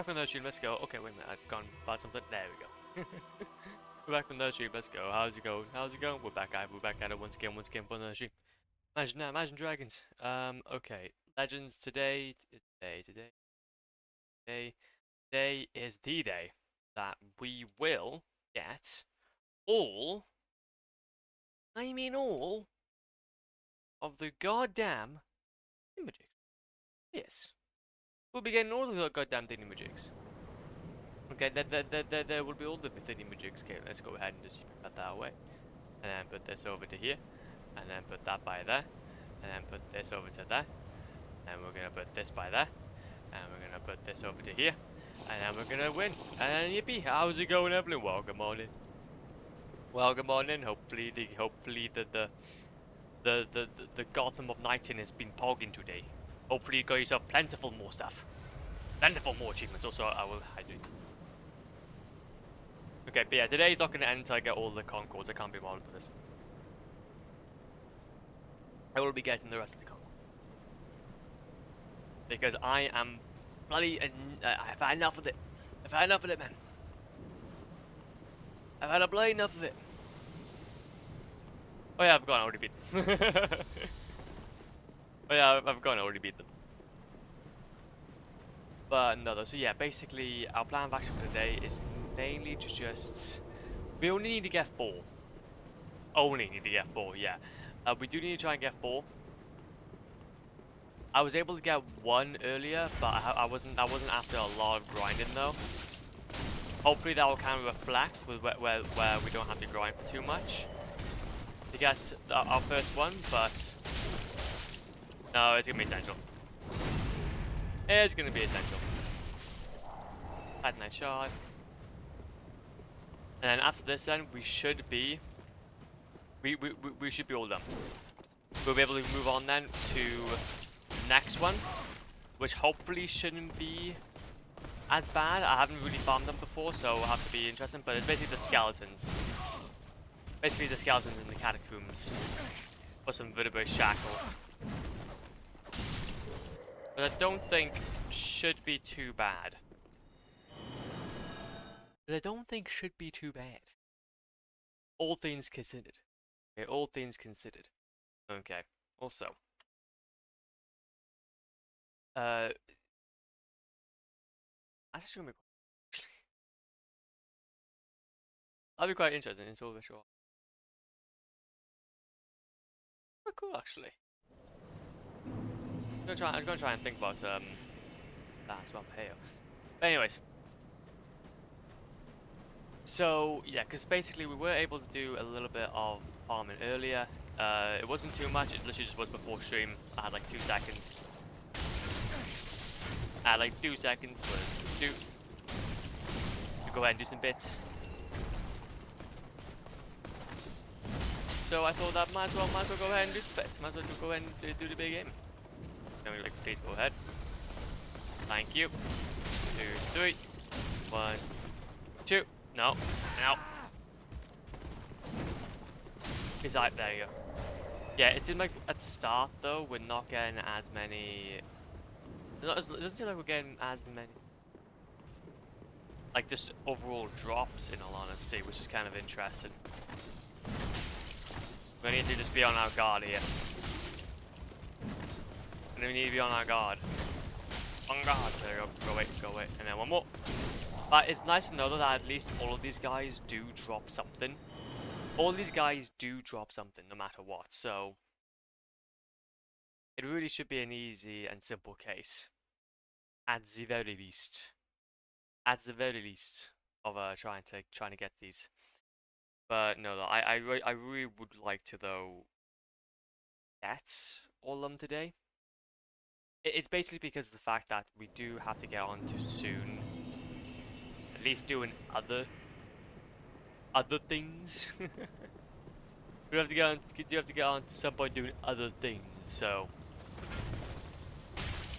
back from the stream, let's go. Okay, wait a minute, I've gone about something. There we go. We're back from the stream, let's go. How's it going? How's it going? We're back at it once again from the stream. Imagine Dragons. Okay. Legends today is today is the day that we will get all of the goddamn images. Yes. We'll be getting all of the goddamn images. Okay, there will be all the images. Okay, let's go ahead and just put that away. And then put this over to here. And then put that by there. And then put this over to there. And we're gonna put this by there. And we're gonna put this over to here. And then we're gonna win. And yippee! How's it going, Evelyn? Welcome on in. Welcome on in. Hopefully the Gotham of Nighting has been pogging today. Hopefully you got yourself plentiful more stuff. Plentiful more achievements. Also, I will hydrate. Okay, but yeah, today's not gonna end until I get all the Concords. I can't be bothered with this. I will be getting the rest of the Concords. Because I am bloody... I've had enough of it. I've had enough of it, man. I've had a bloody enough of it. Oh yeah, I've gone, I already beat them. Oh yeah, I've gone, I already beat them. But no though, so yeah, basically our plan of action for today is mainly to just... We only need to get 4. Only need to get 4, yeah. We do need to try and get 4. I was able to get 1 earlier, but I wasn't after a lot of grinding though. Hopefully that will kind of reflect with where we don't have to grind for too much to get our first one, but no, it's gonna be essential. It's gonna be essential. Had a nice shot. And then after this then we should be all done. We'll be able to move on then to the next one, which hopefully shouldn't be as bad. I haven't really farmed them before, so it'll have to be interesting, but it's basically the skeletons. Basically the skeletons in the catacombs. Or some vertebrae shackles. But I don't think should be too bad. But I don't think should be too bad. All things considered. Okay, all things considered. Okay, also. That's actually gonna be that'll be quite interesting in Silver Shore. Quite cool actually. I'm gonna try and think about that as well. Hey. But anyways. So yeah, because basically we were able to do a little bit of farming earlier. It wasn't too much, it literally just was before stream. I had like 2 seconds. I had like 2 seconds to go ahead and do some bits. So I thought that might as well go ahead and do some bits. Might as well go ahead and do the big game. Then we like, please go ahead. Thank you. 2, 3. 1, 2. No. Now. There you go. Yeah, it seemed like at the start though we're not getting as many. It doesn't seem like we're getting as many. Like just overall drops in all honesty, which is kind of interesting. We need to just be on our guard here. And we need to be on our guard. On guard. There we go. Go away. And then one more. But it's nice to know that at least all of these guys do drop something. All these guys do drop something no matter what, so it really should be an easy and simple case. At the very least. At the very least of trying to get these. But no, I really would like to though get all of them today. It's basically because of the fact that we do have to get on to soon. At least doing other things. You have to get on to some point doing other things. So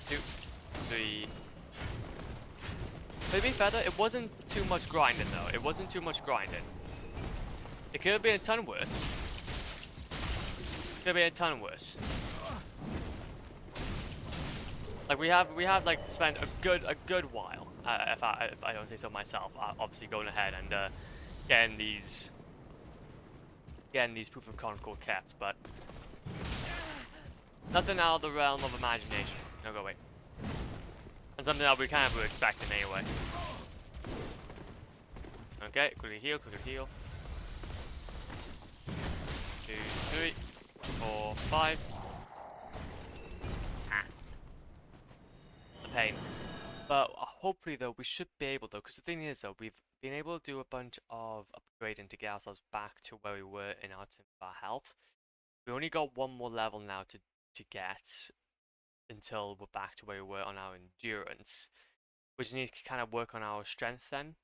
2, 3. But to be fair though, it wasn't too much grinding though. It wasn't too much grinding. It could have been a ton worse. Could have been a ton worse. Like we have like spent a good while if I don't say so myself, obviously going ahead and getting these proof of concord caps, but nothing out of the realm of imagination. No, go away. And something that we kind of were expecting anyway. Okay, quickly heal, quickly heal. 2, 3, 4, 5. Ah. The pain. But hopefully though, we should be able though, because the thing is though, we've been able to do a bunch of upgrading to get ourselves back to where we were in our terms of our health. We only got one more level now to get until we're back to where we were on our endurance. We just need to kind of work on our strength then.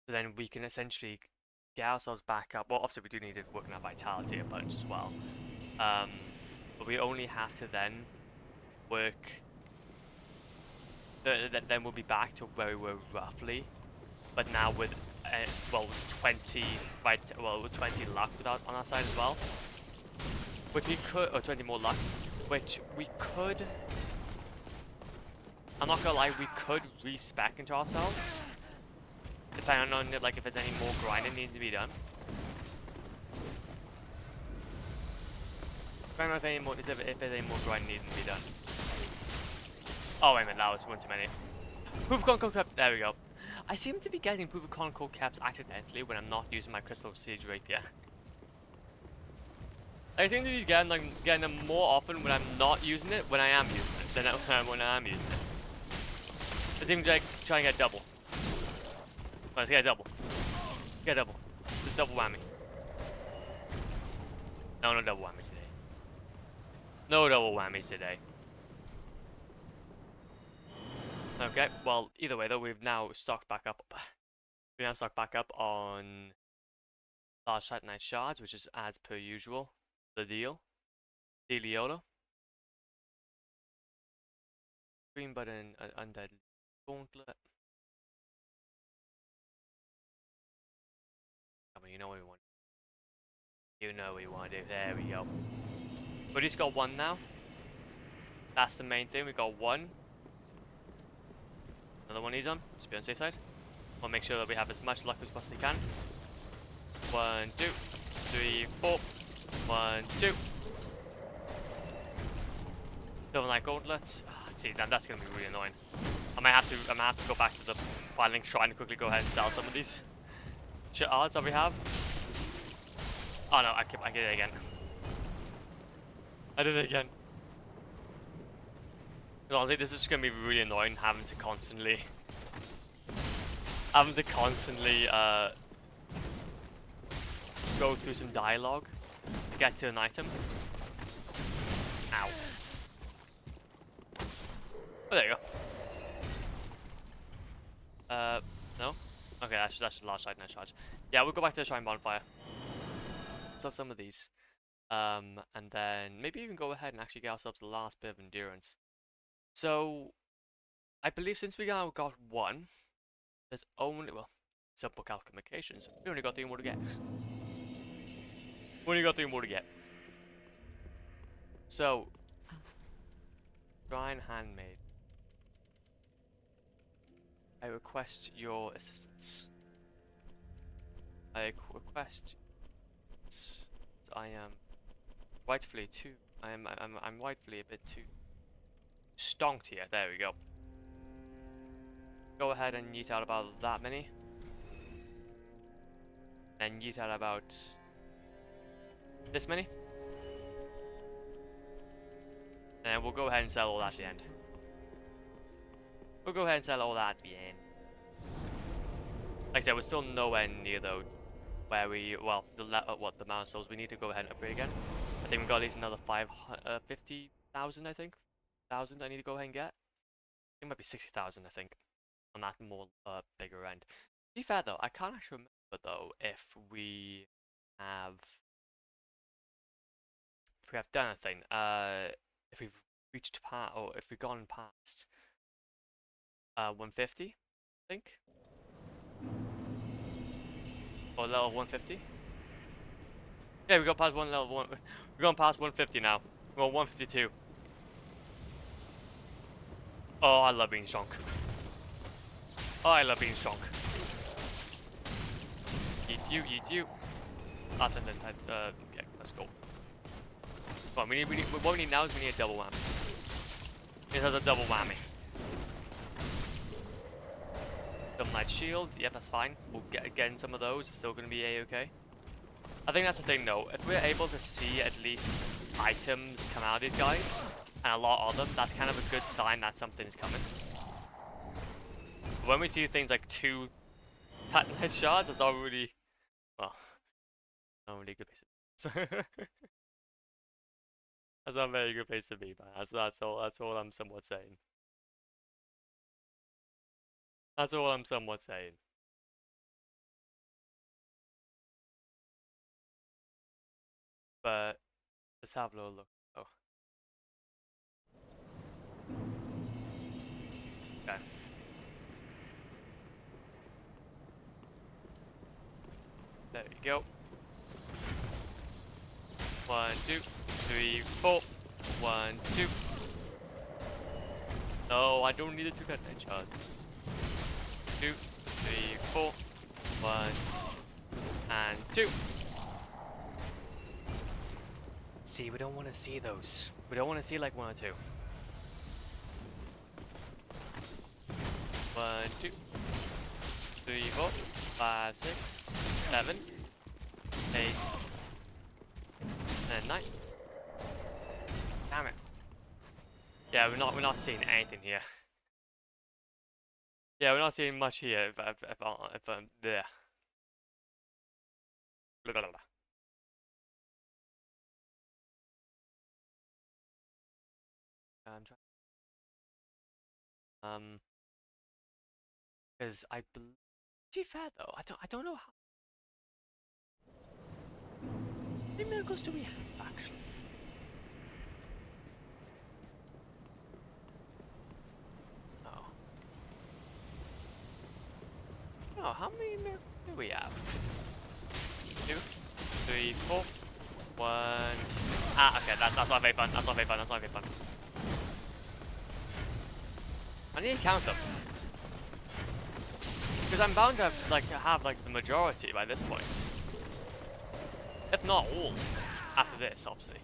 So then we can essentially get ourselves back up. Well, obviously we do need to work on our vitality a bunch as well. But we only have to then work. Then we'll be back to where we were roughly. But now with, well, 20 luck on our side as well. Which we could, or 20 more luck, which we could, I'm not gonna lie, we could respec into ourselves. Depending on, like, if there's any more grinding needing to be done. Depending on if there's any more grinding needing to be done. Oh, wait a minute, that was one too many. Proof of Concord Cap, there we go. I seem to be getting Proof of Concord Caps accidentally when I'm not using my Crystal Siege Rapier. I seem to be getting them more often when I'm not using it, when I am using it, than when I am using it. I seem to like try and get double. Let's get a double. Get a double. It's a double whammy. No, no double whammies today. No double whammies today. Okay, well, either way though, we've now stocked back up. We now stocked back up on large Titanite shards, which is as per usual. The deal. Dealiola. Green button, undead gauntlet. Come on, you know what we want. You know what we want to do. There we go. We just got one now. That's the main thing. We got one. Another one he's on. Let's be on the safe side. We'll make sure that we have as much luck as we possibly can. 1, 2, 3, 4. 1, 2. Silver Knight gauntlets. See, that's gonna be really annoying. I might have to go back to the filing shrine and quickly go ahead and sell some of these shards that we have. Oh no, I did it again. I did it again. Honestly, this is just gonna be really annoying having to constantly go through some dialogue to get to an item. Ow. Oh, there you go. No? Okay, that's the last side, nice charge. Yeah, we'll go back to the Shrine Bonfire. Sell some of these. And then maybe even go ahead and actually get ourselves the last bit of endurance. So, I believe since we now got one, there's only, well, simple calculations. We only got 3 more to get. We only got 3 more to get. So, Shrine Handmaid. I request your assistance. I request. I am rightfully too. I'm rightfully a bit too stonked here. There we go. Go ahead and yeet out about that many. And yeet out about this many. And we'll go ahead and sell all that at the end. We'll go ahead and sell all that at the end. Like I said, we're still nowhere near though where we, well, the milestones we need to go ahead and upgrade again. I think we've got at least another 50,000, I think. I need to go ahead and get. I think it might be 60,000, I think, on that more bigger end. To be fair though, I can't actually remember though if we have done anything. If we've reached past, or if we've gone past 150, I think, or level 150. Yeah, we got past level 1. We're going past 150 now. Well, 152. Oh, I love being strong. Oh, I love being strong. Eat you, eat you. That's an okay, let's go. Come on, what we need now is we need a double whammy. It has a double whammy. Double Knight Shield, yep, that's fine. We'll get in some of those, it's still going to be a-okay. I think that's the thing though, if we're able to see at least items come out of these guys, and a lot of them, that's kind of a good sign that something's coming. But when we see things like 2 Titanite shards, that's not really, well, not really a good place to That's not a very good place to be, man. That's all I'm somewhat saying. That's all I'm somewhat saying. But let's have a little look. Oh. Okay. There we go. 1, 2, 3, 4. 1, 2. No, I don't need the 2 Titanite shards. 2, 3, 4. 1 and 2. See, we don't want to see those. We don't want to see like 1 or 2. 1, 2, 3, 4, 5, 6, 7, 8, and 9. Damn it. Yeah, we're not seeing anything here. Yeah, we're not seeing much here. If I'm there. Blah, blah, blah. I'm trying. Because I believe. To be fair though, I don't know how many miracles do we have actually. Oh. Oh, how many miracles do we have? 2, 3, 4, 1. Ah, okay, that's not very fun. That's not very fun. That's not very fun. I need to count them. Because I'm bound to have like the majority by this point. If not all. After this, obviously.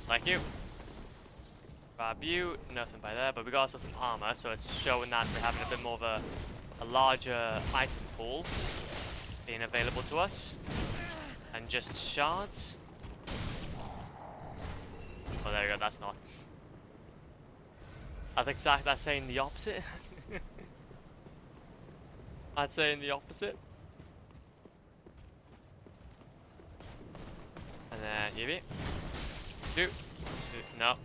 Like you. Grab you, nothing by there, but we got ourselves some armor, so it's showing that we're having a bit more of a larger item pool being available to us. And just shards. Oh, there we go, that's not. That's saying the opposite. I'd saying the opposite. And then here we 2, no.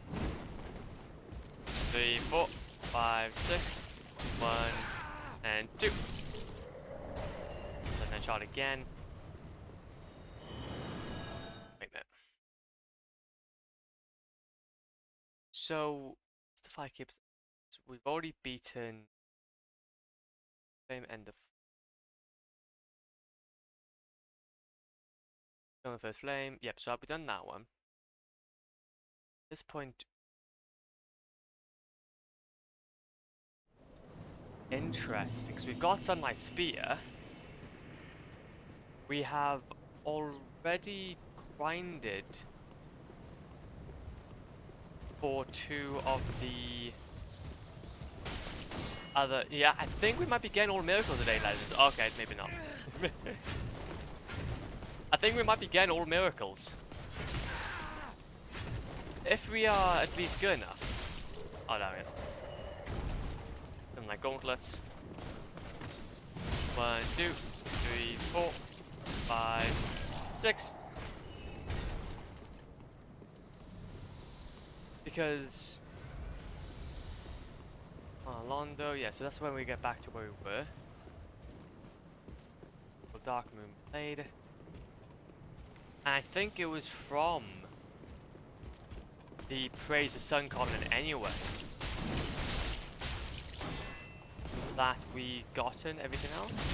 3, 4, 5, 6, 1, and 2. And then shot again. Wait a minute. So, the 5 keeps. So we've already beaten Flame and the First Flame. Yep, so I've done that one. At this point. Interesting, because we've got Sunlight Spear. We have already grinded for 2 of the other. Yeah, I think we might be getting all miracles today, Legends. Okay, maybe not. I think we might be getting all miracles. If we are at least good enough. Oh, damn it. And like gauntlets. 1, 2, 3, 4, 5, 6. Because Londo, yeah, so that's when we get back to where we were. Dark Moon Blade. And I think it was from the Praise the Sun Covenant anyway that we gotten everything else.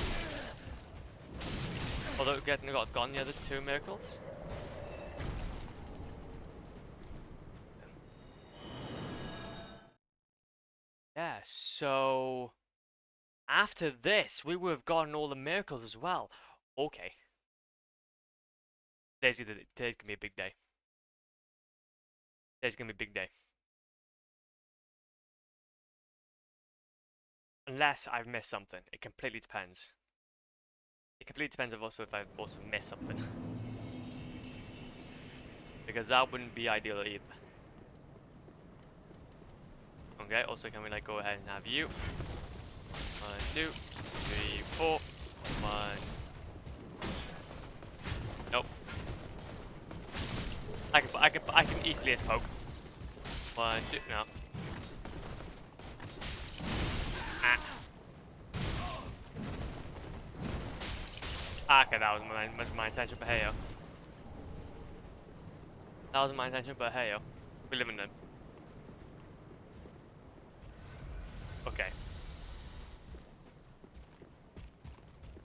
Although we got gone the other 2 miracles. Yeah, so after this, we would have gotten all the miracles as well. Okay. Today's gonna be a big day. Today's gonna be a big day. Unless I've missed something. It completely depends. It completely depends if I've also missed something. Because that wouldn't be ideal either. Okay, also can we like go ahead and have you? 1, 2, 3, 4. 1. Nope. I can equally as poke. 1, 2, no. Ah. Okay, that was my intention, but hey yo. That wasn't my intention, but hey yo. We live in them. Okay.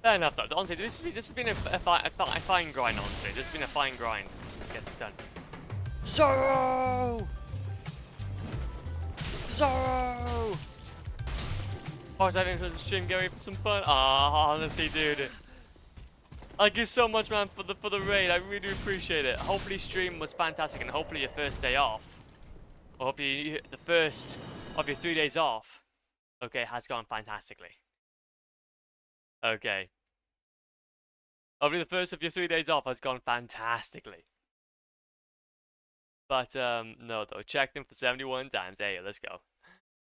Fair enough though. Honestly, this has been a fine grind, honestly. This has been a fine grind to get this done. Zorro! Zorro! Oh, is that into the stream, Gary, for some fun? Ah, honestly, dude. Thank you so much, man, for the raid. I really do appreciate it. Hopefully, stream was fantastic, and hopefully your first day off, or hopefully the first of your 3 days off, okay, has gone fantastically. Okay. Hopefully the first of your 3 days off has gone fantastically. But no, though, check them for 71 times. Hey, let's go.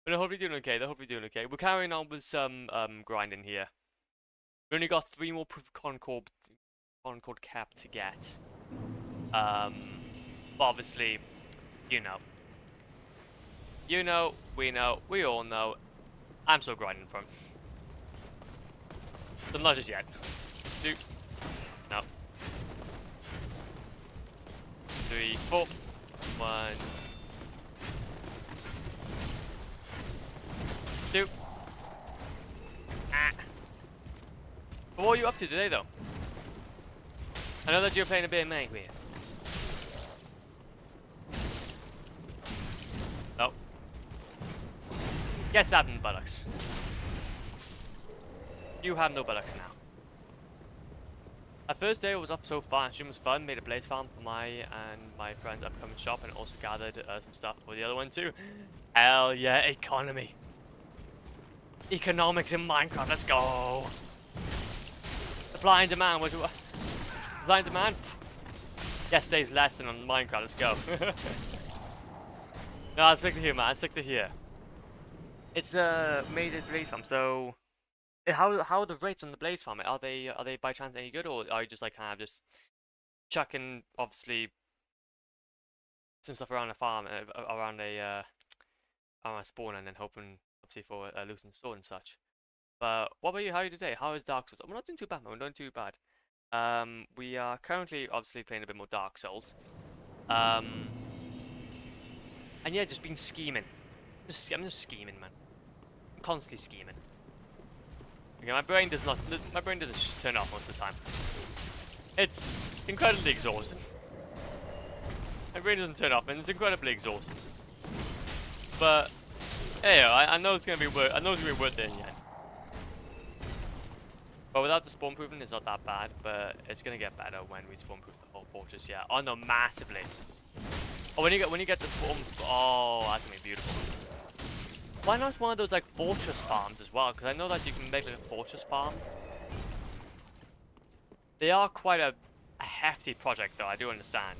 But I hope you're doing okay. I hope you're doing okay. We're carrying on with some grinding here. We only got 3 more Proof of Concord cap to get. But obviously, you know. You know, we all know. I'm still grinding from. So not just yet. 2. No. 3, 4. 1. 2. Ah. But what are you up to today, though? I know that you're playing a bit of Minecraft here. No. Yes, I have buttocks. You have no buttocks now. Our first day was up so far. Stream was fun. Made a blaze farm for my and my friend's upcoming shop, and also gathered some stuff for the other one too. Hell yeah, economy. Economics in Minecraft. Let's go. Supply and demand. Supply and demand. Yesterday's lesson on Minecraft. Let's go. No, I'll stick to here, man. I'll stick to here. It's made a blaze farm, so. How are the rates on the blaze farm? Are they by chance any good, or are you just like kind of just chucking obviously some stuff around a farm, around a spawn, and then hoping obviously for a looting sword and such? But what about you? How are you today? How is Dark Souls? We're not doing too bad, man. We're not doing too bad. We are currently obviously playing a bit more Dark Souls. And yeah, just been scheming. I'm just scheming, man. I'm constantly scheming. Okay, my brain doesn't turn off most of the time. It's incredibly exhausting. My brain doesn't turn off, and it's incredibly exhausting. But hey, I know it's gonna be worth. I know it's gonna be worth it in the end. But without the spawn proofing, it's not that bad. But it's gonna get better when we spawn proof the whole fortress. Yeah. Oh no, massively. Oh, when you get the spawn. Oh, that's gonna be beautiful. Why not one of those like fortress farms as well? Because I know that you can make like a fortress farm. They are quite a hefty project though, I do understand.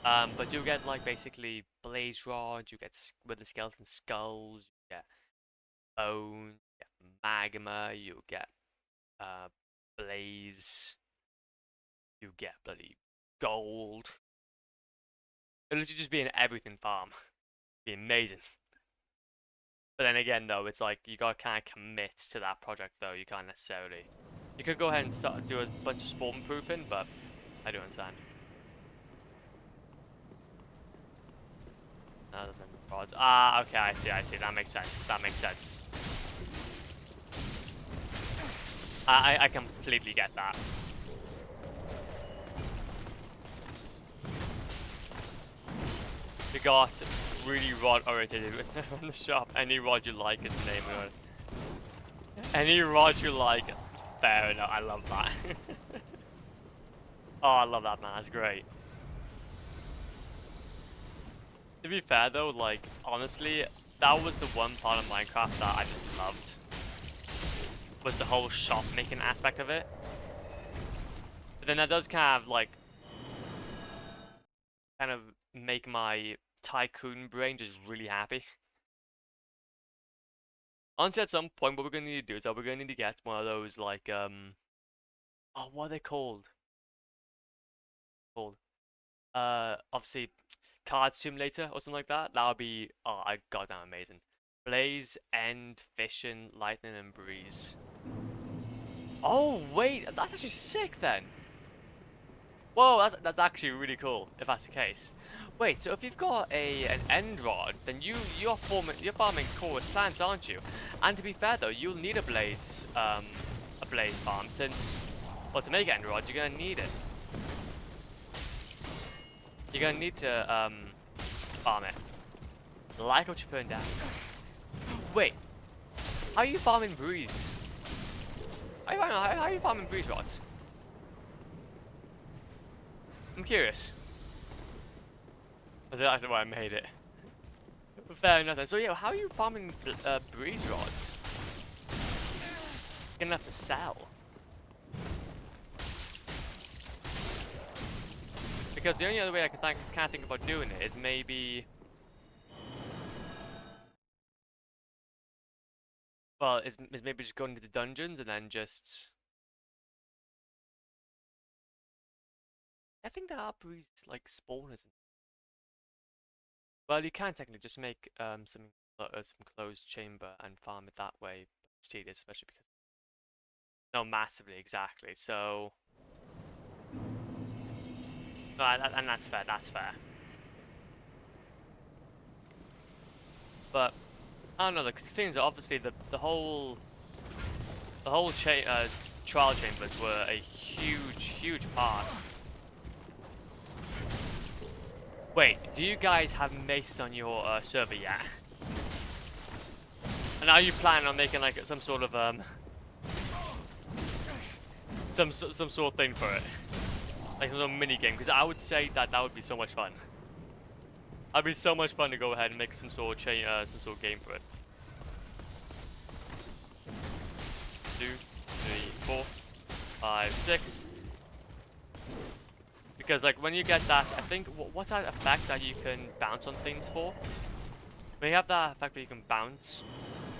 But you get like basically blaze rods, you get with the skeleton skulls, you get bone, you get magma, you get blaze, you get bloody gold. It'll literally just be an everything farm. Be amazing. But then again, though, it's like you gotta kind of commit to that project, though. You can't necessarily. You could go ahead and do a bunch of spawn proofing, but I do understand. Other than the rods. Ah, okay, I see. That makes sense. I completely get that. We got really rod oriented from the shop. Any rod you like is the name of it. Any rod you like. Fair enough. I love that. Oh, I love that, man. That's great. To be fair though, like, honestly, that was the one part of Minecraft that I just loved. Was the whole shop making aspect of it. But then that does kind of, like, make my tycoon brain just really happy. Honestly, at some point, what we're gonna need to do is that we're gonna need to get one of those, like, oh, what are they called? Obviously, card simulator or something like that. That would be, oh, goddamn amazing. Blaze, End, Fission, Lightning, and Breeze. Oh wait, that's actually sick then. Whoa, that's actually really cool if that's the case. Wait, so if you've got an end rod, then you're farming chorus plants, aren't you? And to be fair though, you'll need a blaze farm since, well, to make end rod, you're gonna need it. You're gonna need to farm it. Like what you're putting down. Wait, how are you farming breeze? How are you farming breeze rods? I'm curious. That's exactly why I made it. Fair enough then. So yeah, how are you farming breeze rods? You're gonna have to sell. Because the only other way I can't think about doing it is maybe... Well, is maybe just going to the dungeons and then just... I think there are breeze, like, spawners. Well, you can technically just make some closed chamber and farm it that way. It's tedious, especially because... No, massively, exactly. So... No, and that's fair, that's fair. But, I don't know, the things are obviously the whole trial chambers were a huge part. Wait, do you guys have maces on your server yet? And are you planning on making like some sort of some sort of thing for it, like some sort of mini game? Because I would say that would be so much fun. That'd be so much fun to go ahead and make some sort of game for it. 2, 3, 4, 5, 6. Because like when you get that, I think what's that effect that you can bounce on things for? When you have that effect where you can bounce,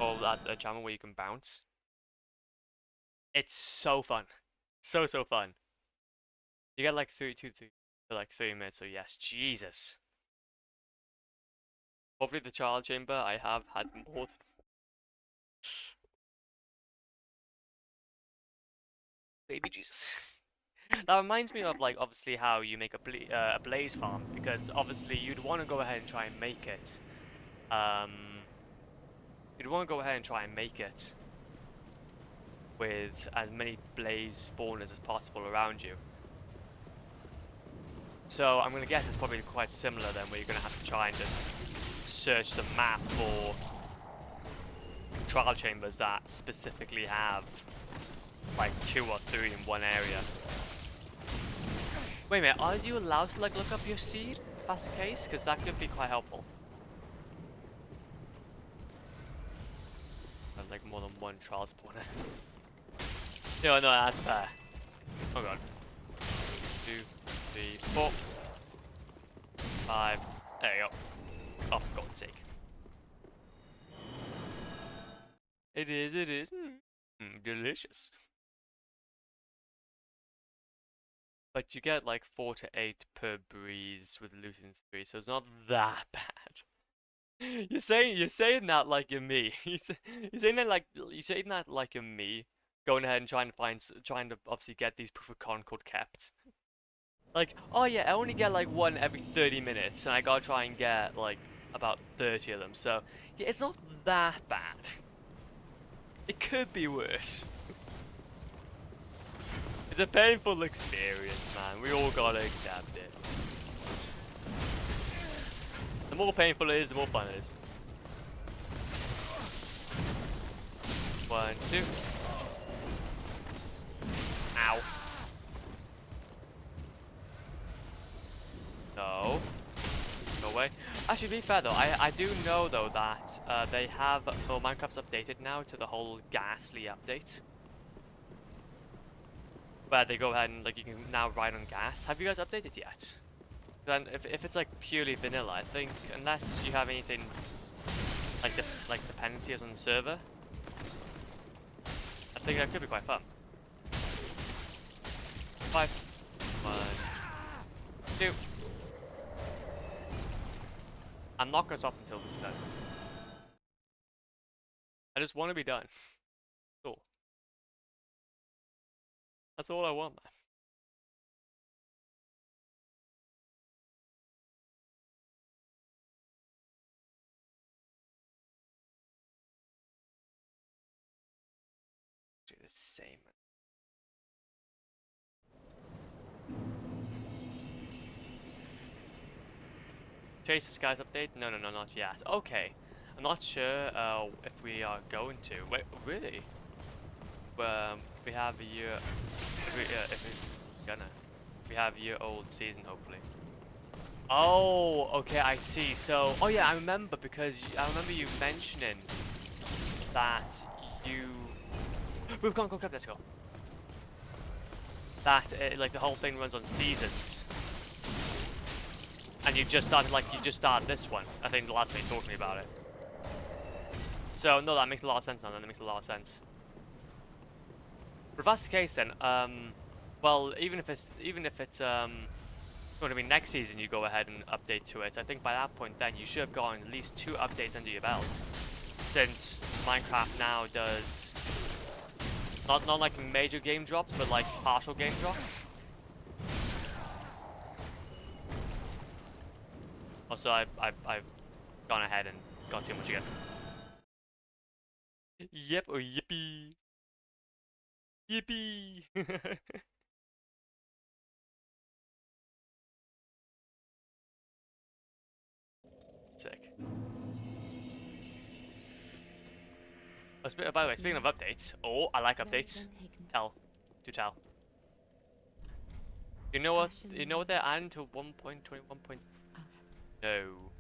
or that channel where you can bounce, it's so fun, so fun. You get like 2 for like 3 minutes. So yes, Jesus. Hopefully the trial chamber I have has more. Baby Jesus. That reminds me of, like, obviously how you make a blaze farm, because obviously you'd want to go ahead and try and make it. You'd want to go ahead and try and make it with as many blaze spawners as possible around you. So I'm gonna guess it's probably quite similar then, where you're gonna have to try and just search the map for trial chambers that specifically have like 2 or 3 in one area. Wait a minute, are you allowed to like look up your seed if that's the case? Because that could be quite helpful. Have like more than one trial spawner. No, that's fair. Oh god. 2, 3, 4, 5. There you go. Oh, for God's sake. It is. Delicious. But you get like 4 to 8 per breeze with looting 3, so it's not that bad. You're saying that like you're me. You're saying that like you're me, going ahead and trying to obviously get these proof of concord kept. Like, oh yeah, I only get like 1 every 30 minutes, and I gotta try and get like about 30 of them. So yeah, it's not that bad. It could be worse. It's a painful experience, man. We all gotta accept it. The more painful it is, the more fun it is. 1, 2. Ow. No. No way. Actually, to be fair though, I do know though that they have, well, Minecraft's updated now to the whole ghastly update. Where they go ahead and like you can now ride on gas. Have you guys updated yet? Then if it's like purely vanilla, I think unless you have anything like dependencies on the server, I think that could be quite fun. 5, 1, 2. I'm not gonna stop until this is done. I just want to be done. Cool. That's all I want, man. Do the same. Chase the Skies update? No, not yet. Okay. I'm not sure if we are going to. Wait, really? We have a year. If we're gonna. We have a year-old season, hopefully. Oh, okay, I see. So, oh yeah, I remember because I remember you mentioning that you. We've gone, let's go. That like the whole thing runs on seasons. And you just started this one. I think the last time you talked to me about it. So no, that makes a lot of sense now. That makes a lot of sense. But if that's the case, then well, even if it's going to be next season, you go ahead and update to it. I think by that point, then you should have gotten at least 2 updates under your belt, since Minecraft now does not like major game drops, but like partial game drops. Also, I've gone ahead and got too much again. Yep, or yippee. Yippee! Sick. Oh, by the way, speaking of updates, oh, I like updates. Tell. Do tell. You know what? You know what they're adding to 1.21. No.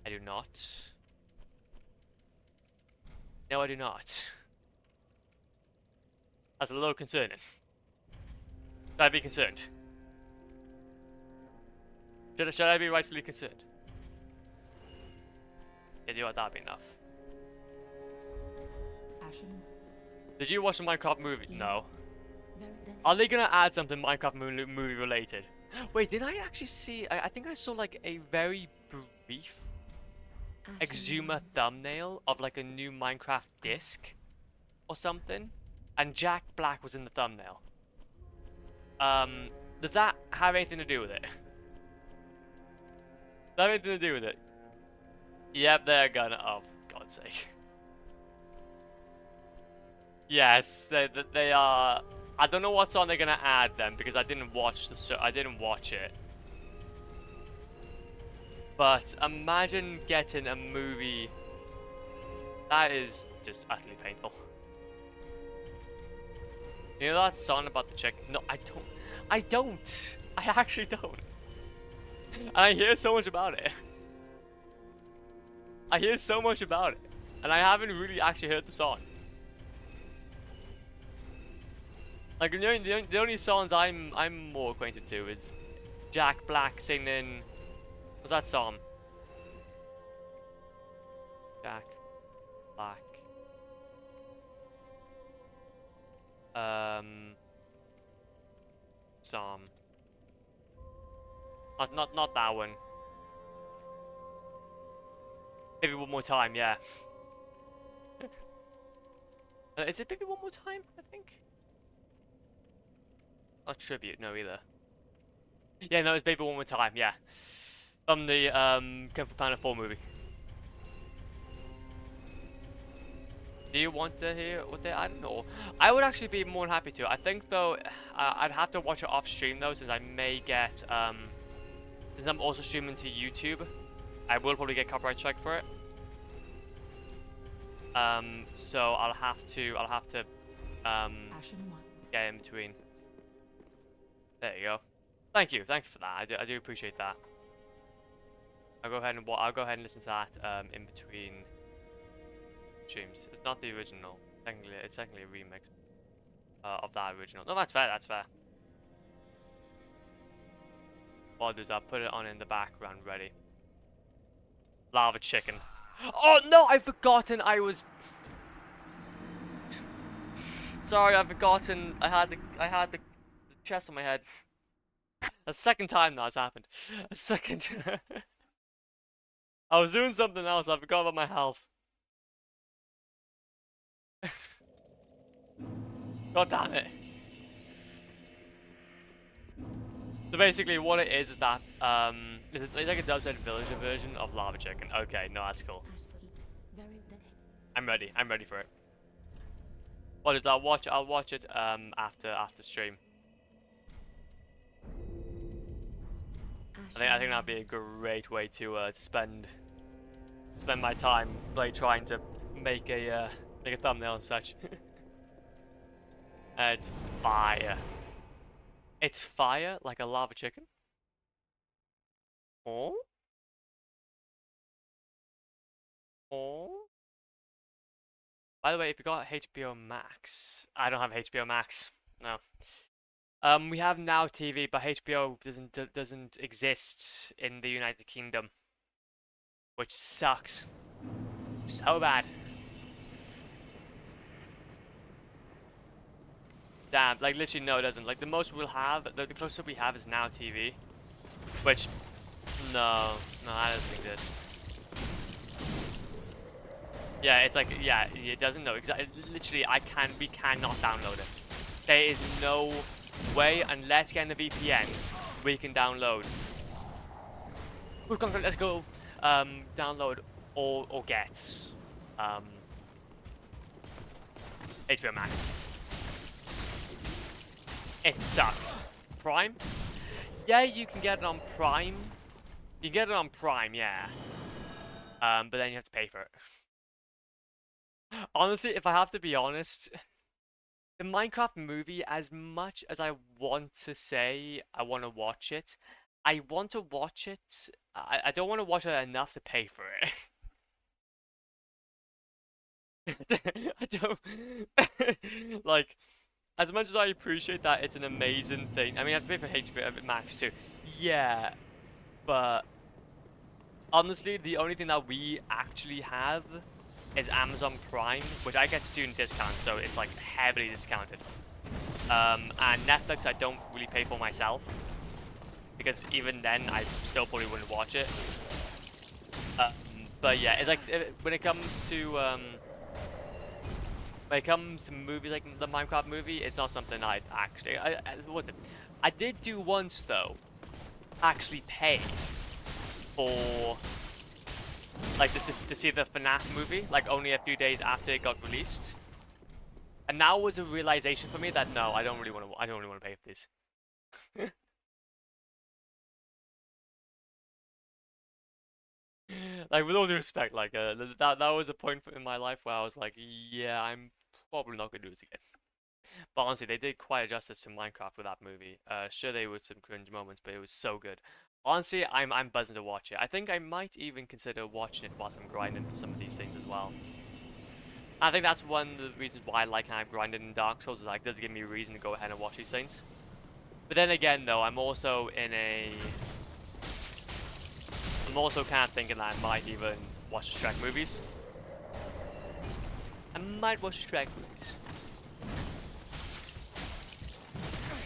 I do not. No, I do not. That's a little concerning. Should I be concerned? Should I be rightfully concerned? Yeah, you know what, that'd be enough. Did you watch the Minecraft movie? No. Are they gonna add something Minecraft movie related? Wait, did I actually see? I think I saw like a very brief Exuma thumbnail of like a new Minecraft disc or something, and Jack Black was in the thumbnail. Does that have anything to do with it? Does that have anything to do with it? Yep, they're gonna. Oh, for God's sake. Yes, they are. I don't know what song they're gonna add then because I didn't watch it. But imagine getting a movie that is just utterly painful. You know that song about the chick? No, I don't. I don't. I actually don't. And I hear so much about it. I hear so much about it, and I haven't really actually heard the song. Like the only songs I'm more acquainted to is Jack Black singing. What's that song? Jack Black. Song. Not that one. Maybe One More Time, yeah. Is it Maybe One More Time? I think. Not Tribute, no either. Yeah, no, it's Baby One More Time, yeah. From the Kung Fu Panda 4 movie. Do you want to hear what they add? No. I would actually be more than happy to. I think though, I'd have to watch it off stream though, since I may get since I'm also streaming to YouTube. I will probably get copyright strike for it. So I'll have to get in between. There you go. Thank you for that. I do appreciate that. I'll go ahead and listen to that in between streams. It's not the original. It's technically a remix of that original. No, that's fair. That's fair. What I'll do is I'll put it on in the background, ready. Lava chicken. Oh no! I've forgotten I was. Sorry, I've forgotten. I had the chest on my head. A second time now it's happened. A second. I was doing something else. I forgot about my health. God damn it. So basically what it is that, it's like a Dubstep Villager version of Lava Chicken. Okay, no, that's cool. I'm ready for it. What is I'll watch it, after stream. I think that'd be a great way to spend my time, like, trying to make a thumbnail and such. It's fire. It's fire like a lava chicken. Oh? Oh? By the way, if you got HBO Max, I don't have HBO Max. No. We have Now TV, but HBO doesn't exist in the United Kingdom, which sucks so bad. Damn, like literally no, it doesn't. Like the most we'll have, the closest we have is Now TV, which no, that doesn't exist. Yeah, it's like, yeah, it doesn't know exactly. Literally, we cannot download it. There is no way, unless getting a VPN, we can download. Let's go. Download or get HBO Max. It sucks. Prime? Yeah, you can get it on Prime. You can get it on Prime, yeah. But then you have to pay for it. Honestly, if I have to be honest, the Minecraft movie, as much as I want to say I want to watch it, I want to watch it. I don't want to watch it enough to pay for it. I don't like. As much as I appreciate that it's an amazing thing. I mean, I have to pay for HBO Max too. Yeah, but honestly, the only thing that we actually have is Amazon Prime, which I get student discount, so it's like heavily discounted. And Netflix I don't really pay for myself, because even then I still probably wouldn't watch it. But yeah, it's like when it comes to movies like the Minecraft movie, it's not something I'd actually. What was it? I did do once though, actually pay for like to see the FNAF movie, like only a few days after it got released, and now was a realization for me that no, I don't really want to pay for this. Like, with all due respect, like that was a point in my life where I was like, yeah, I'm probably not gonna do this again. But honestly, they did quite a justice to Minecraft with that movie. Sure, there were some cringe moments, but it was so good. Honestly, I'm buzzing to watch it. I think I might even consider watching it whilst I'm grinding for some of these things as well. I think that's one of the reasons why I like how I'm grinding in Dark Souls, is like, does give me a reason to go ahead and watch these things. But then again, though, I'm also kind of thinking that I might even watch the Shrek movies. I might watch the Shrek movies.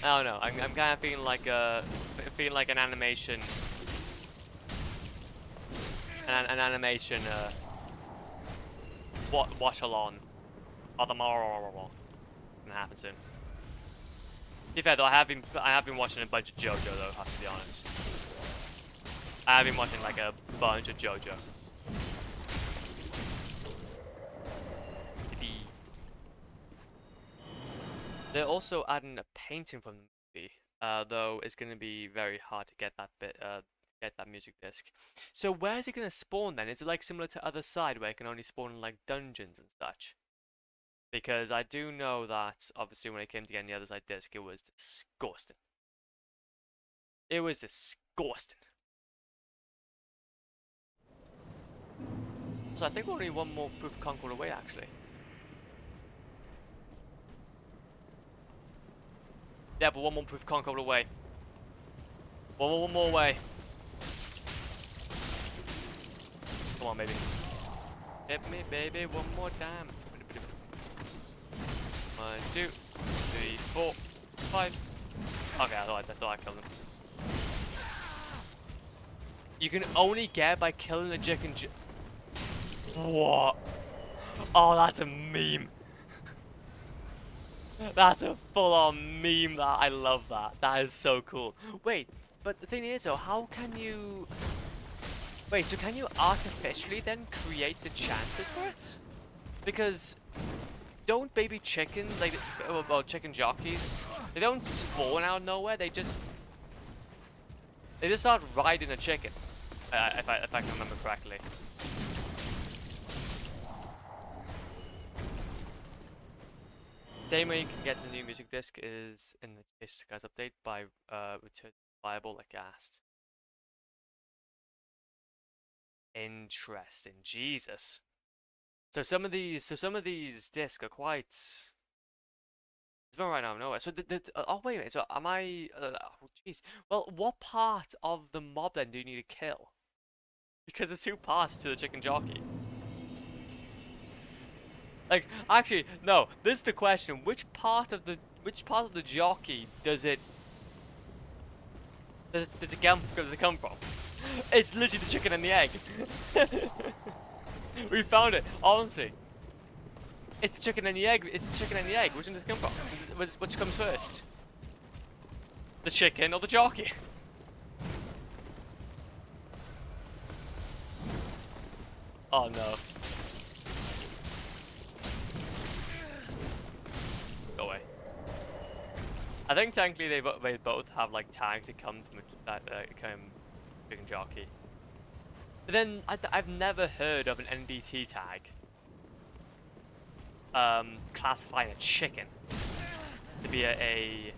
I don't know. I'm kind of feeling like an animation, watch along. Or the more gonna happen soon. To be fair though, I have been watching a bunch of JoJo though. I have to be honest. I have been watching like a bunch of JoJo. They're also adding a painting from the movie, though it's going to be very hard to get that get that music disc. So where's it gonna spawn then? Is it like similar to Other Side where it can only spawn in like dungeons and such? Because I do know that obviously when it came to getting the Other Side disc, it was disgusting. It was disgusting. So I think we're only one more Proof of Concord away actually. Yeah, but one more Proof of Concord away. One more way. Come on, baby. Hit me, baby, one more time. 1, 2, 3, 4, 5. Okay, I thought I killed him. You can only get by killing the chicken. What? Oh, that's a meme. That's a full-on meme. That I love that. That is so cool. Wait, but the thing is though, how can you? Wait, so can you artificially then create the chances for it? Because don't baby chickens, like, well, chicken jockeys, they don't spawn out of nowhere. They just start riding a chicken. If I can remember correctly. Same way you can get the new music disc is in the Chase Guys update by return viable like asked. Interesting. Jesus. So some of these discs are quite. It's been right now nowhere. So oh wait a minute. So am I? Oh jeez. Well, what part of the mob then do you need to kill? Because there's 2 parts to the chicken jockey. Like, actually, no. This is the question: which part of the jockey does it come from? It's literally the chicken and the egg. We found it. Honestly, it's the chicken and the egg. It's the chicken and the egg. Which one does it come from? Which comes first? The chicken or the jockey? Oh no. Go away. I think technically they both have like tags that come from chicken jockey. But then I've never heard of an NDT tag classifying a chicken to be a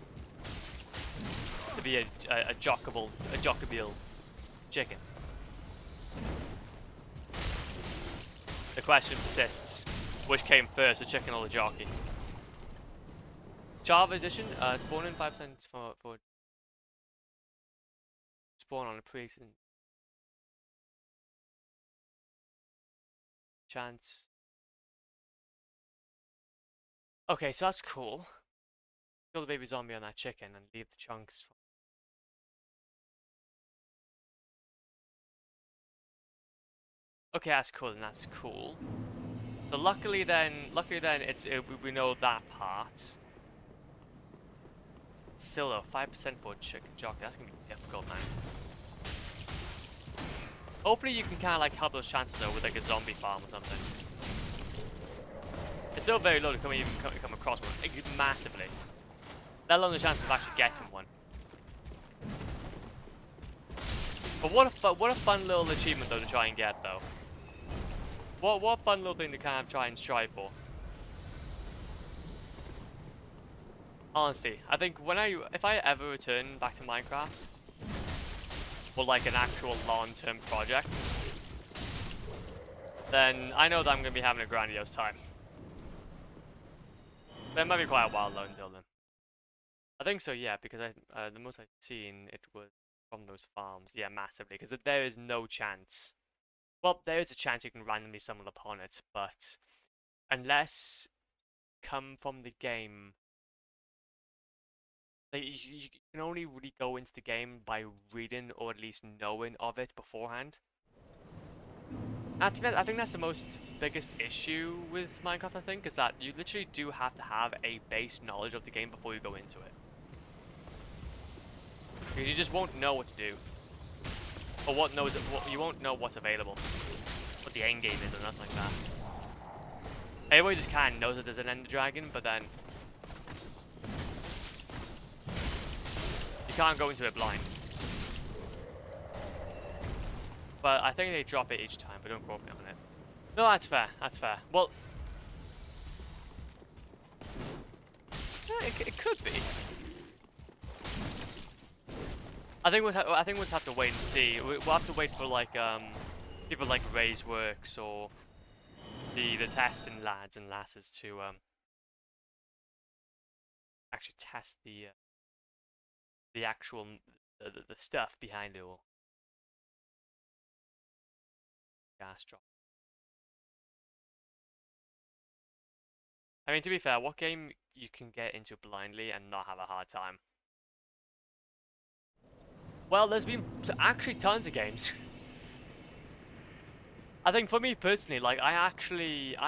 jockable chicken. The question persists: which came first, the chicken or the jockey? Java edition, spawn in 5% for spawn on a pre-existing chance. Okay, so that's cool. Kill the baby zombie on that chicken and leave the chunks. Okay, that's cool, and that's cool. So luckily then, we know that part. Still though, 5% for chicken jockey, that's gonna be difficult, man. Hopefully you can kind of like help those chances though with like a zombie farm or something. It's still very low to come across one, massively. Let alone the chances of actually getting one. But what a fun little achievement though to try and get though. What a fun little thing to kind of try and strive for. Honestly, I think if I ever return back to Minecraft, or like an actual long-term project, then I know that I'm gonna be having a grandiose time. But it might be quite a while though until then. I think so, yeah, because the most I've seen it was from those farms, yeah, massively, because there is no chance. Well, there is a chance you can randomly stumble upon it, but unless come from the game. Like, you can only really go into the game by reading or at least knowing of it beforehand. I think that's the most biggest issue with Minecraft, I think, is that you literally do have to have a base knowledge of the game before you go into it. Because you just won't know what to do. Or you won't know what's available. What the end game is or nothing like that. Everybody just kind of knows that there's an Ender Dragon, but then you can't go into it blind. But I think they drop it each time, but don't quote me on it. No, that's fair. That's fair. Well, yeah, it could be. I think we'll have to wait and see. We'll have to wait for like people like Ray's Works or the testing lads and lasses to actually test the actual the stuff behind it all. Gas drop. I mean, to be fair, what game you can get into blindly and not have a hard time? Well, there's been actually tons of games. I think for me personally, like I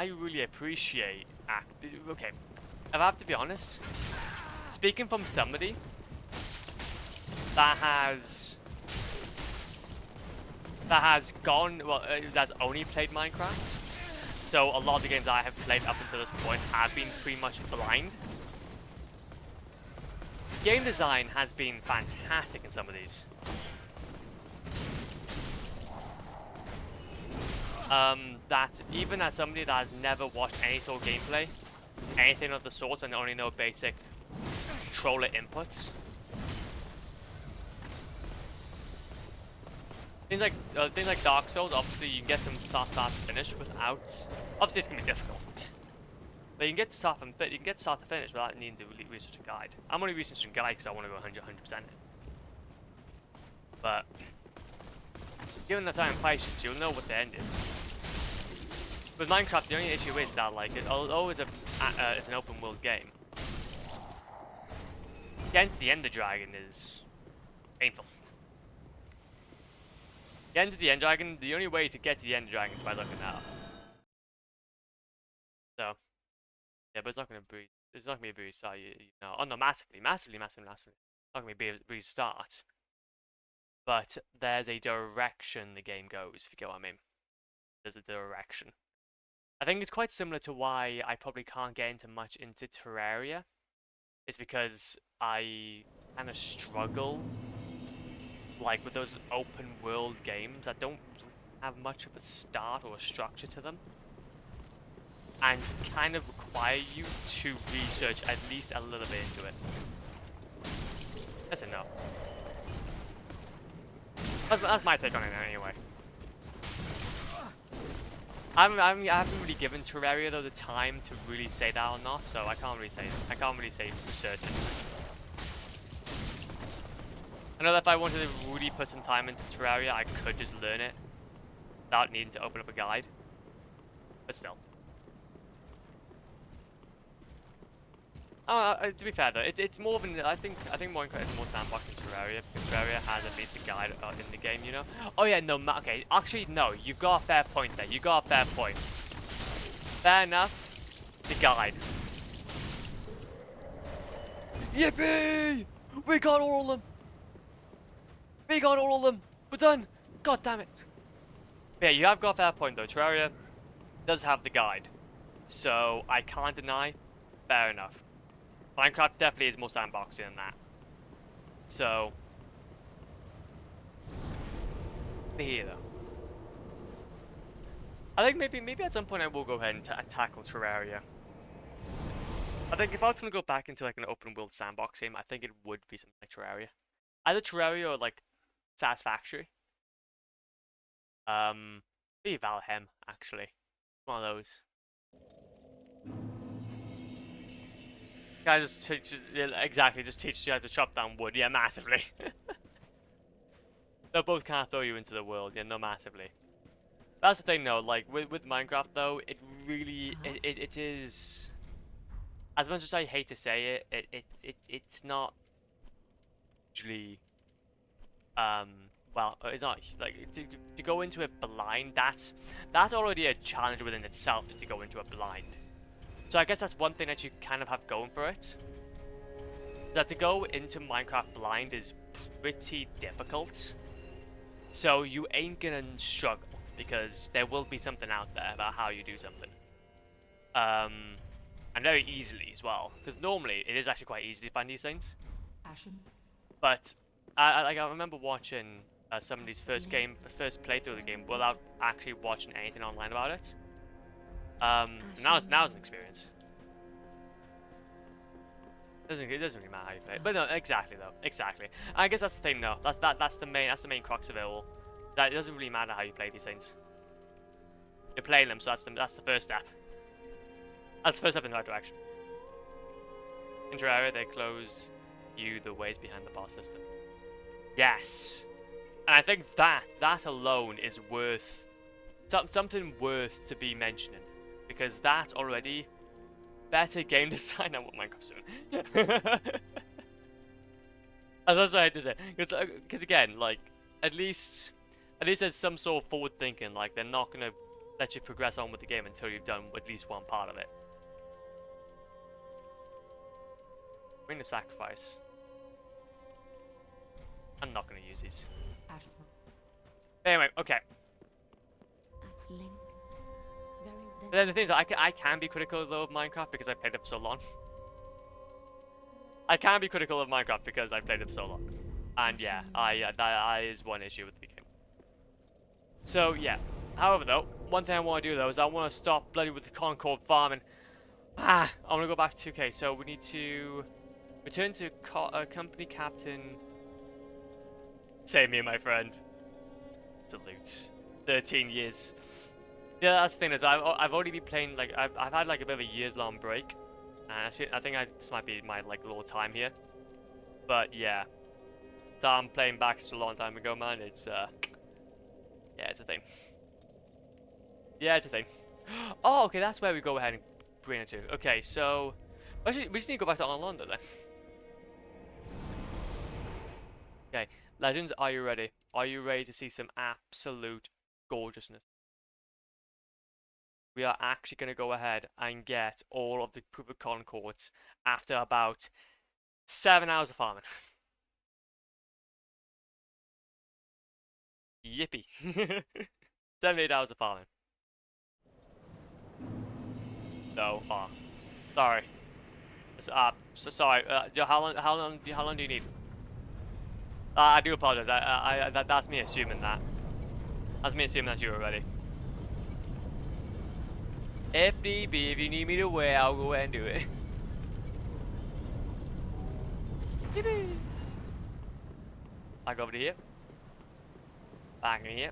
really appreciate okay, if I have to be honest, speaking from somebody that has that's only played Minecraft. So a lot of the games I have played up until this point have been pretty much blind. Game design has been fantastic in some of these. That even as somebody that has never watched any sort of gameplay, anything of the sort, and only know basic controller inputs, things like Dark Souls, obviously you can get them start to finish without. Obviously, it's gonna be difficult, but you can get start to finish without needing to research a guide. I'm only researching a guide because I want to go 100% it. But given the time and patience, you'll know what the end is. With Minecraft, the only issue is that, like, although it's an open world game, getting to the Ender Dragon is painful. Getting to the Ender Dragon, the only way to get to the Ender Dragon is by looking that up. So, yeah, but it's not gonna be. It's not gonna be a breeze start, you know. Oh no, massively. Not gonna be a breeze start. But there's a direction the game goes, if you get what I mean. There's a direction. I think it's quite similar to why I probably can't get into much into Terraria. It's because I kind of struggle, like, with those open world games that don't have much of a start or a structure to them, and kind of require you to research at least a little bit into it. That's a no. That's my take on it anyway. I haven't really given Terraria though the time to really say that or not, so I can't really say for certain. I know that if I wanted to really put some time into Terraria, I could just learn it without needing to open up a guide. But still. To be fair though, it's more of an I think Minecraft is more sandbox than Terraria, because Terraria has at least a guide in the game, you know. Oh yeah, no, okay, actually no, you got a fair point there. You got a fair point. Fair enough. The guide. Yippee! We got all of them. We got all of them. We're done. God damn it. Yeah, you have got a fair point though. Terraria does have the guide, so I can't deny. Fair enough. Minecraft definitely is more sandboxy than that. So, here though. I think maybe at some point I will go ahead and tackle Terraria. I think if I was going to go back into like an open world sandbox game, I think it would be something like Terraria. Either Terraria or like Satisfactory. Maybe Valheim actually. One of those. Guy just teaches just teaches you how to chop down wood. Yeah, massively. They both kind of throw you into the world. Yeah, no, massively. That's the thing, though. Like with Minecraft, though, it really it is. As much as I hate to say it, it's not usually well, it's not like to go into it blind. That's already a challenge within itself, is to go into it blind. So I guess that's one thing that you kind of have going for it. That to go into Minecraft blind is pretty difficult. So you ain't gonna struggle, because there will be something out there about how you do something. And very easily as well, because normally it is actually quite easy to find these things. But I remember watching somebody's first playthrough of the game without actually watching anything online about it. Now it's an experience. It doesn't really matter how you play it, but no, exactly though, exactly. I guess that's the thing, though. That's the main crux of it all. That it doesn't really matter how you play these things. You're playing them, so that's the first step. That's the first step in the right direction. Inter area, they close you the ways behind the bar system. Yes, and I think that alone is worth something worth to be mentioning, because that already. Better game design. I want Minecraft soon. That's what I had to say. Because again, like, at least there's some sort of forward thinking. Like, they're not gonna let you progress on with the game until you've done at least one part of it. Bring the sacrifice. I'm not gonna use these. Anyway, okay. The thing is, I can be critical though of Minecraft because I played it for so long. I can be critical of Minecraft because I played it for so long, and yeah, that is one issue with the game. So yeah. However, though, one thing I want to do though is I want to stop bloody with the Concord farming. I want to go back to 2K. So we need to return to company captain. Save me, my friend. Salute. 13 years. Yeah, that's the thing is I've already been playing, like I've had like a bit of a years-long break, and I think this might be my like little time here. But yeah, so I'm playing back such a long time ago, man. It's yeah, it's a thing. Yeah, it's a thing. Oh, okay, that's where we go ahead and bring it to. Okay, so actually we just need to go back to Orlando then. Okay, Legends, are you ready? Are you ready to see some absolute gorgeousness? We are actually going to go ahead and get all of the Proof of Concords after about 7 hours of farming. Yippee. 7, 8 hours of farming. No, sorry. So sorry. How long do you need? I do apologize. That's me assuming that. That's me assuming that you were ready. If need be, if you need me to wait, I'll go ahead and do it. Back over to here. Back in here.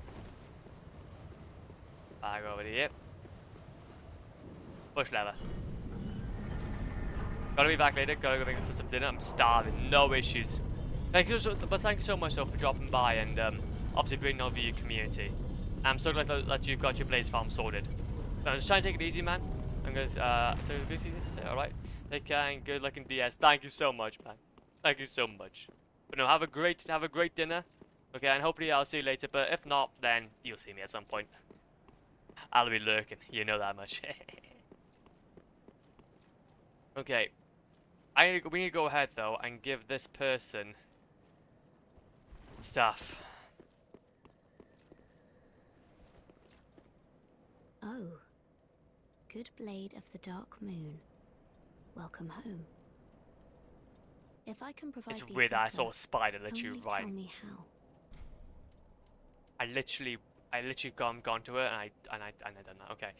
Back over to here. Push lever. Gotta be back later. Gotta go make some dinner. I'm starving. No issues. Thank you so much though for dropping by and obviously bringing over your community. I'm so glad that you've got your Blaze farm sorted. I'm just trying to take it easy, man. I'm gonna so all right. Take care and good luck in DS. Thank you so much, man. Thank you so much. But no, have a great dinner. Okay, and hopefully I'll see you later. But if not, then you'll see me at some point. I'll be lurking. You know that much. Okay. We need to go ahead though and give this person stuff. Oh. Good blade of the dark moon. Welcome home. If I can provide It's weird that I saw a spider literally right. Tell me how. I literally gone to it and I done that. Okay.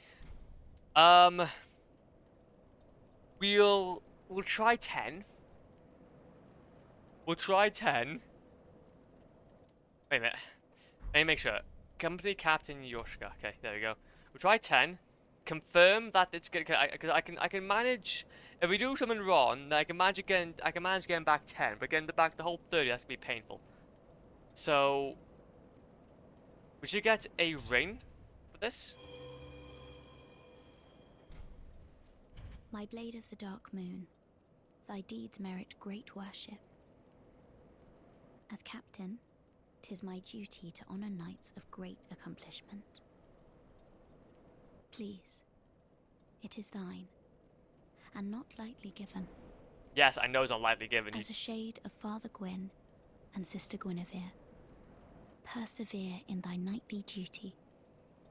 We'll try 10. We'll try 10. Wait a minute. Let me make sure. Company Captain Yoshika. Okay, there we go. We'll try 10. Confirm that it's good because I can manage. If we do something wrong, then I can manage getting back 10. But getting back the whole 30, that's gonna be painful. So we should get a ring for this. My blade of the dark moon, thy deeds merit great worship. As captain, 'tis my duty to honor knights of great accomplishment. Please, it is thine, and not lightly given. Yes, I know it's not lightly given. As a shade of Father Gwyn and Sister Guinevere, persevere in thy knightly duty,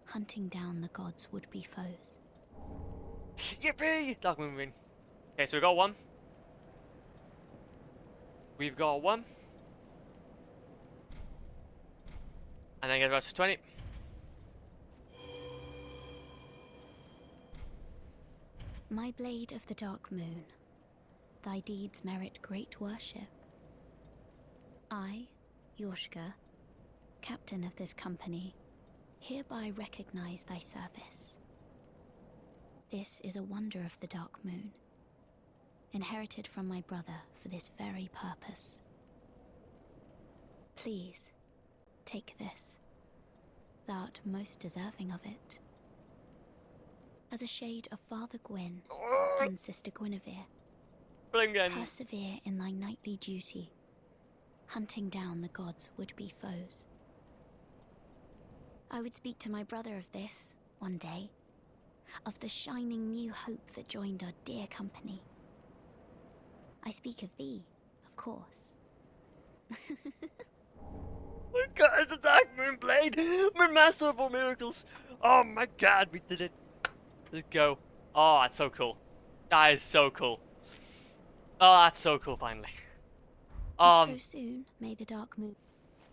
hunting down the gods' would-be foes. Yippee! Dark Moon Ring. Okay, so we got one. We've got one. And then get the rest of 20. My blade of the dark moon, thy deeds merit great worship. I, Yorshka, captain of this company, hereby recognize thy service. This is a wonder of the dark moon, inherited from my brother for this very purpose. Please, take this. Thou'rt most deserving of it. As a shade of Father Gwyn and Sister Guinevere, persevere in thy knightly duty, hunting down the gods' would-be foes. I would speak to my brother of this, one day, of the shining new hope that joined our dear company. I speak of thee, of course. Guys, the Dark Moon Blade! We're master of all miracles! Oh my god, we did it! Let's go. Oh, that's so cool. That is so cool. Oh, that's so cool, finally. So soon may the dark moon...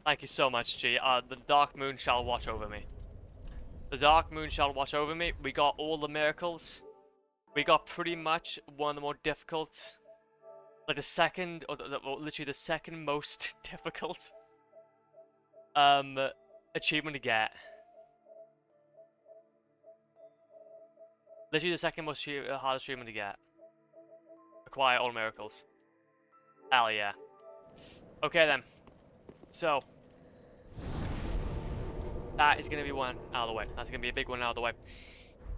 Thank you so much, G. The Dark Moon shall watch over me. The Dark Moon shall watch over me. We got all the miracles. We got pretty much one of the more difficult... Like the second, or literally the second most difficult achievement to get. Literally the second most hardest achievement to get. Acquire all miracles. Hell yeah. Okay then. So that is gonna be one out of the way. That's gonna be a big one out of the way.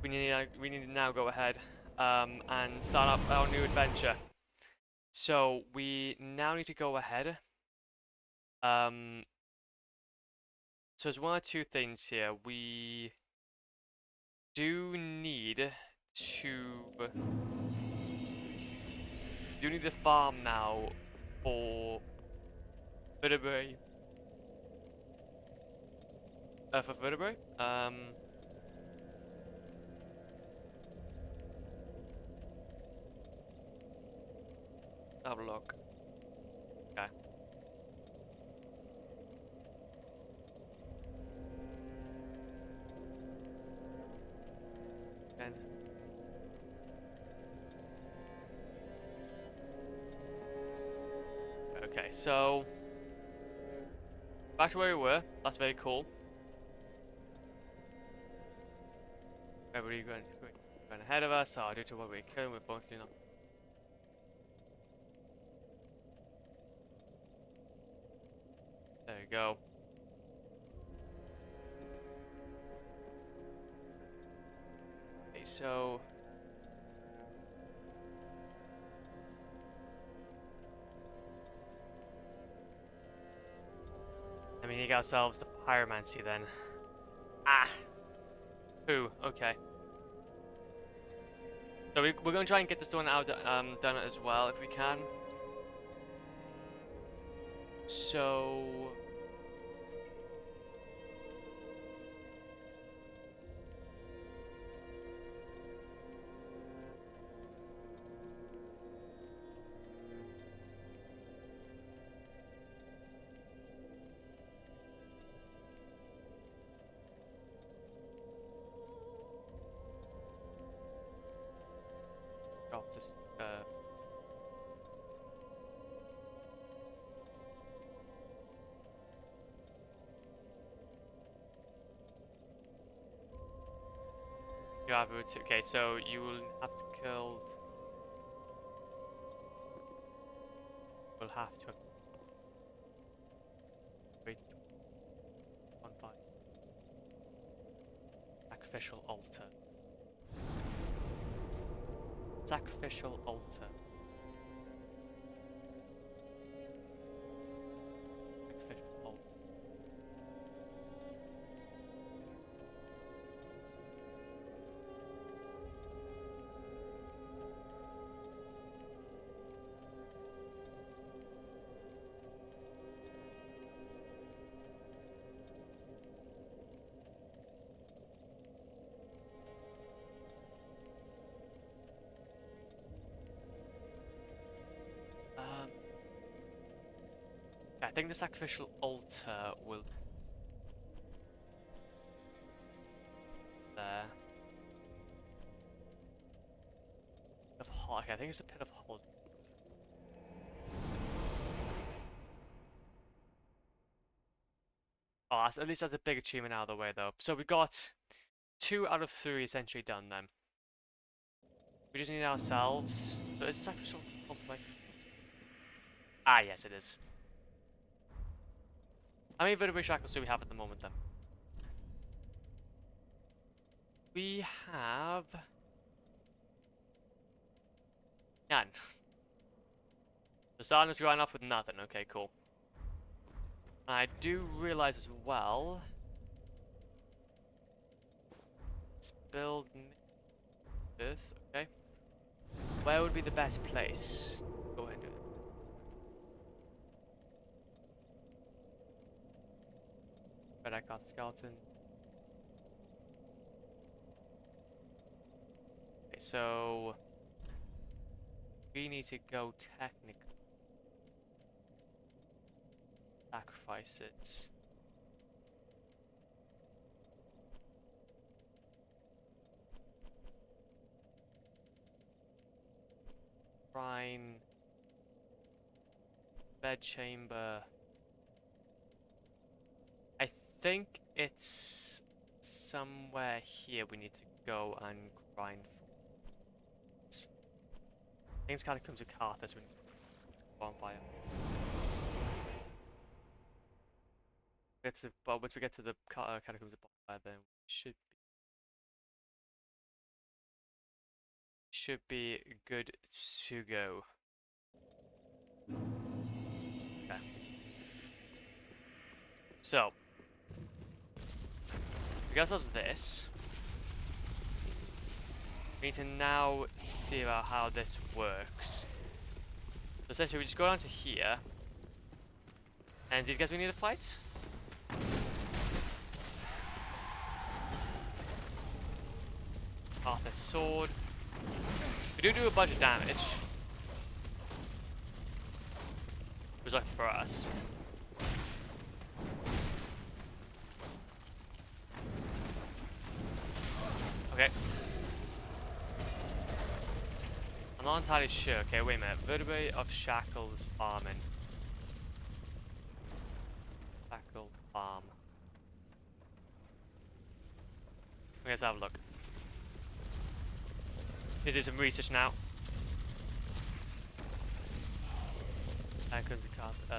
We need to now go ahead and start up our new adventure. So we now need to go ahead. So there's one or two things here. We do need to farm now for vertebrae. For vertebrae. Have a look. Okay. And okay, so back to where we were. That's very cool. Everybody going ahead of us. So I'll do what we can. We're both, you know. There you go. Okay, so I mean, we got ourselves the pyromancy then. Ah. Ooh. Okay. So we're gonna try and get this one out done as well if we can. So drop this. You have it. Okay, so you will have to kill. We'll have to. Wait. 1 5. Sacrificial altar. Sacrificial altar. Sacrificial altar. I think the sacrificial altar will of Hol. Okay, I think it's the pit of Hol. Oh, at least that's a big achievement out of the way, though. So we got 2 out of 3 essentially done then. We just need ourselves. So it's sacrificial multiply. Ah, yes, it is. How many vertebrae shackles do we have at the moment then? We have 9. So starting us going off with nothing. Okay, cool. I do realize as well. Let's build Earth. Okay. Where would be the best place? Go ahead and do it. Red I got the skeleton. Okay, so we need to go technically sacrifice it. Shrine, bed chamber. I think it's somewhere here we need to go and grind for it. I think it's Catacombs of Carthus. We need bonfire. Once we get to the Catacombs of Bonfire, then we should be good to go. Okay. So we got ourselves this. We need to now see about how this works. So essentially, we just go down to here, and these guys we need to fight. Arthur's sword. We do a bunch of damage. It was lucky for us. Okay. I'm not entirely sure. Okay, wait a minute. Vertebrae of Shackles farming. Shackle farm. Let's have a look. Let's do some research now.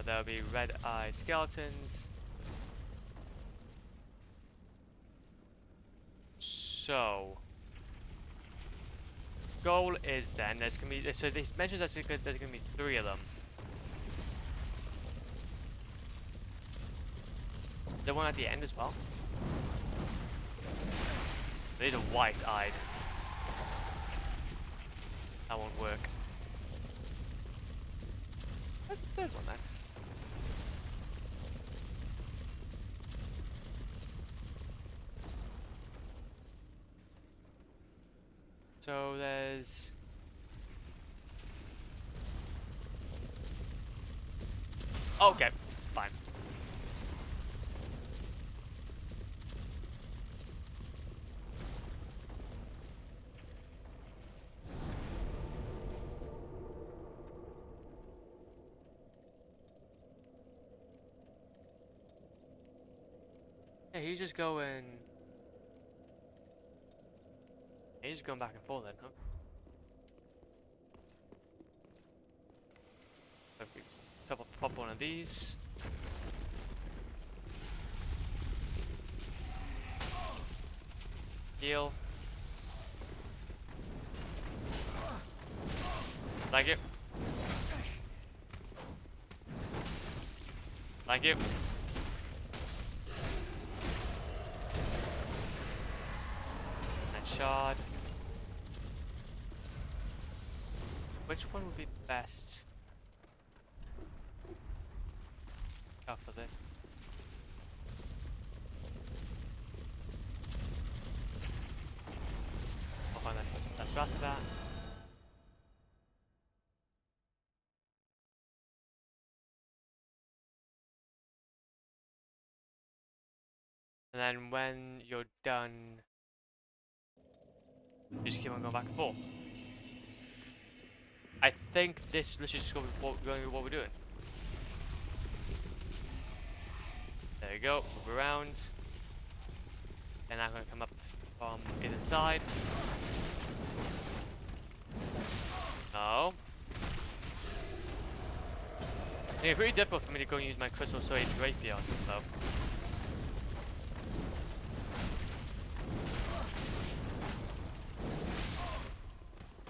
There'll be red eye skeletons. So, goal is then there's gonna be this mentions that there's gonna be 3 of them. Is there one at the end as well? These are white-eyed. That won't work. Where's the 3rd one then? So there's... Okay, fine. Yeah, he's just going... He's just going back and forth then, huh? Pop one of these. Heal. Thank you. Thank you. And shard. Which one would be the best? After this. I'll find that first. Let's rest that. And then when you're done, you just keep on going back and forth. I think this is just going to be what we're doing. There we go. Move around. And I'm going to come up from either side. No. It's pretty difficult for me to go and use my Crystal Sage Rapier on them, though.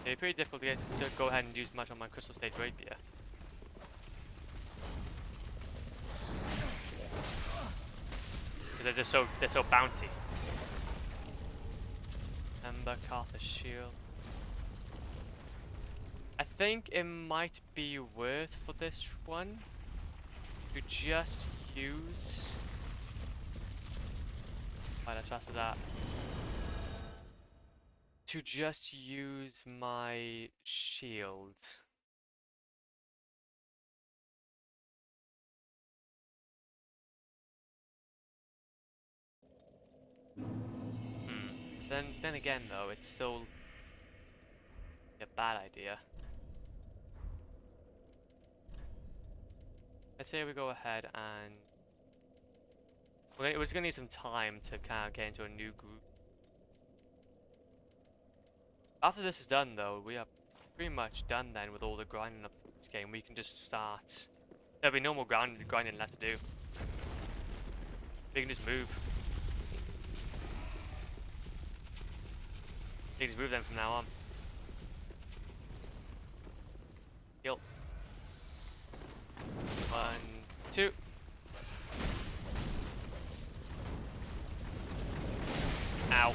It's pretty difficult to go ahead and use much on my Crystal Sage Rapier. Because they're so bouncy. Ember, Carthus Shield. I think it might be worth for this one to just use. Alright, let's faster that. To just use my shield. Then again though, it's still a bad idea. Let's say we go ahead and we're just gonna need some time to kind of get into a new group. After this is done though, we are pretty much done then with all the grinding of this game. We can just start. There'll be no more grinding left to do. We can just move. We can just move them from now on. Heal. 1, 2. Ow.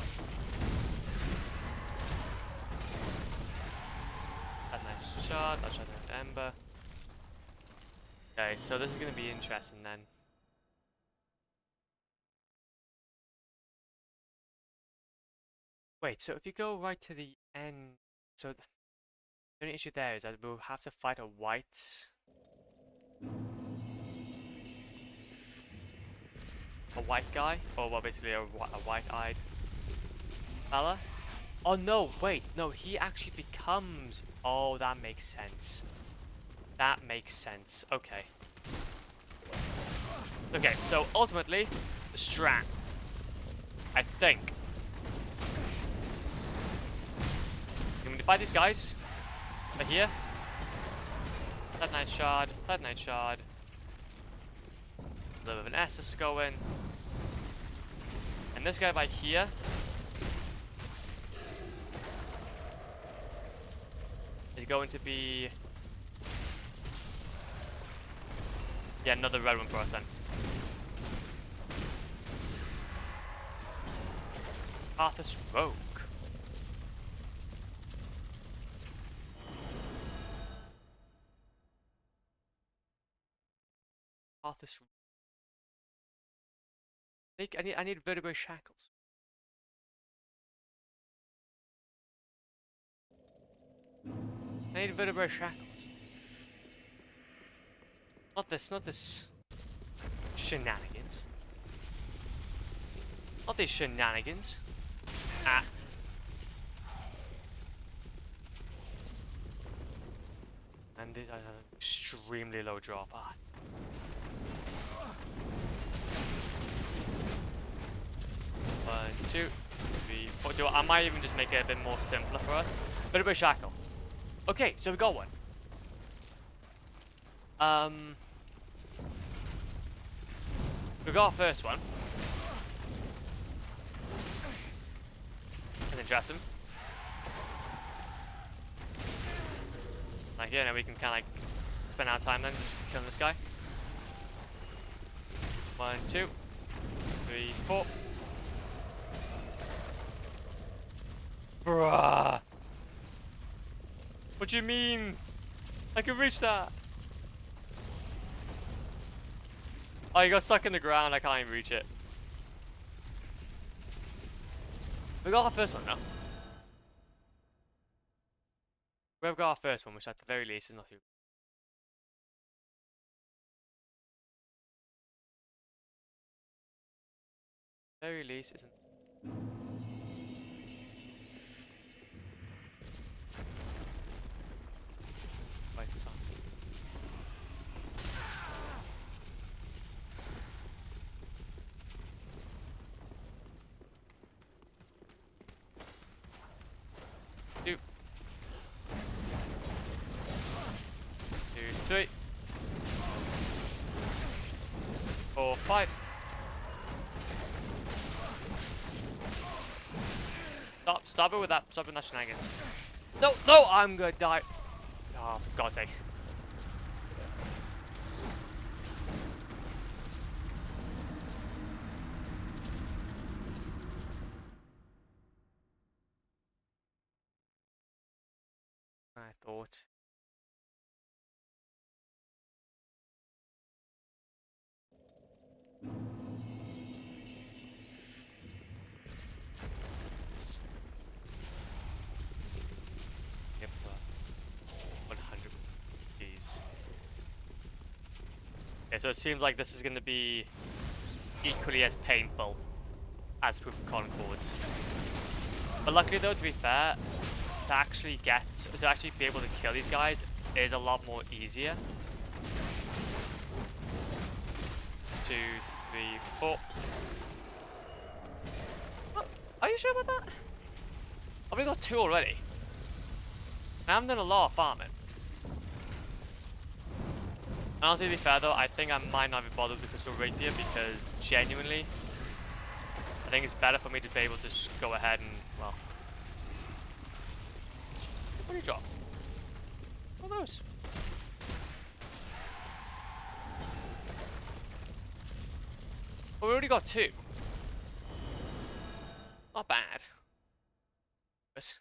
That nice shot. I'll shot that ember. Okay, so this is going to be interesting then. Wait, so if you go right to the end, so the only issue there is that we'll have to fight a white guy, or well, basically a white-eyed fella. Oh no, wait, no, he actually becomes. Oh, that makes sense. That makes sense. Okay. Okay, so ultimately, the strat, I think. I'm gonna fight these guys. Right here. That night shard. That night shard. A little bit of an Estus going. And this guy right here. Is going to be. Yeah, another red one for us then. Arthur's Rogue. Arthur's. I need vertebrae shackles. I need vertebrae shackles. Not this shenanigans. Not these shenanigans. Ah. And these are an extremely low drop. Ah. One, 2, 3, 4. I might even just make it a bit more simpler for us. Vertebrae shackle. Okay, so we got one. We got our first one. That's interesting. Like, yeah, now we can kind of like spend our time then just killing this guy. 1, 2, 3, 4. Bruh. What do you mean? I can reach that. Oh, you got stuck in the ground. I can't even reach it. We got our first one now. We've got our first one, which at the very least is not too. Very least isn't. 3, 4, 5. Stop it with that. Stop with that shenanigans. No, no, I'm gonna die. Oh, for God's sake. I thought. Yep, 100. Jeez. Okay, so it seems like this is going to be equally as painful as Proof of Concords. But luckily though, to be fair, to actually be able to kill these guys is a lot more easier. 2, 3, 4. Oh, are you sure about that? I've only got 2 already. I haven't done a lot of farming. And honestly, to be fair though, I think I might not be bothered with the Crystal Rapier because genuinely, I think it's better for me to be able to just go ahead and, well... What do you drop? What are those? Well, we already got 2. Not bad. Yes.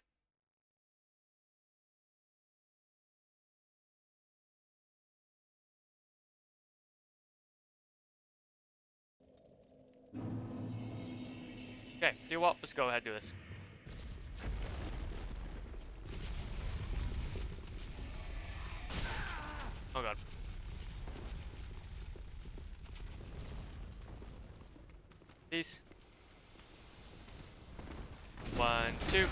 Okay, do what? Let's go ahead and do this. Oh god. Please. 1, 2,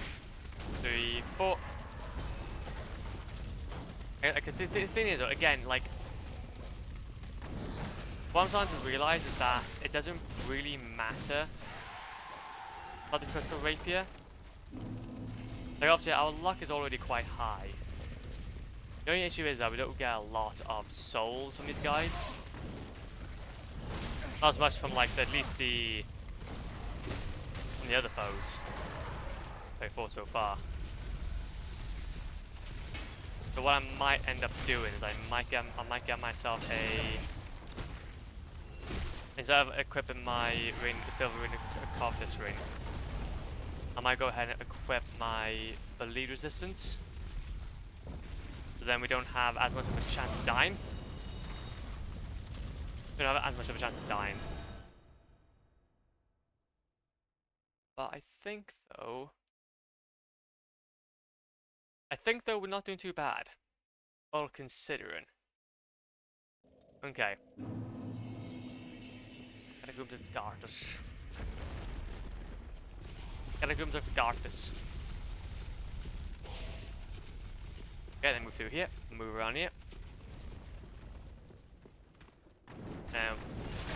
3, 4. Because the thing is, again, like, what I'm starting to realize is that it doesn't really matter about the Crystal Rapier. Like, obviously, our luck is already quite high. The only issue is that we don't get a lot of souls from these guys. Not as much from, like, at least from the other foes we've fought so far. So what I might end up doing is I might get myself instead of equipping my ring, the silver ring, carve this ring, I might go ahead and equip my bleed resistance. So then we don't have as much of a chance of dying. We don't have as much of a chance of dying. But I think though we're not doing too bad, all considering. Okay. Catacombs of Darkness. Catacombs of Darkness. Okay, then move through here, move around here. And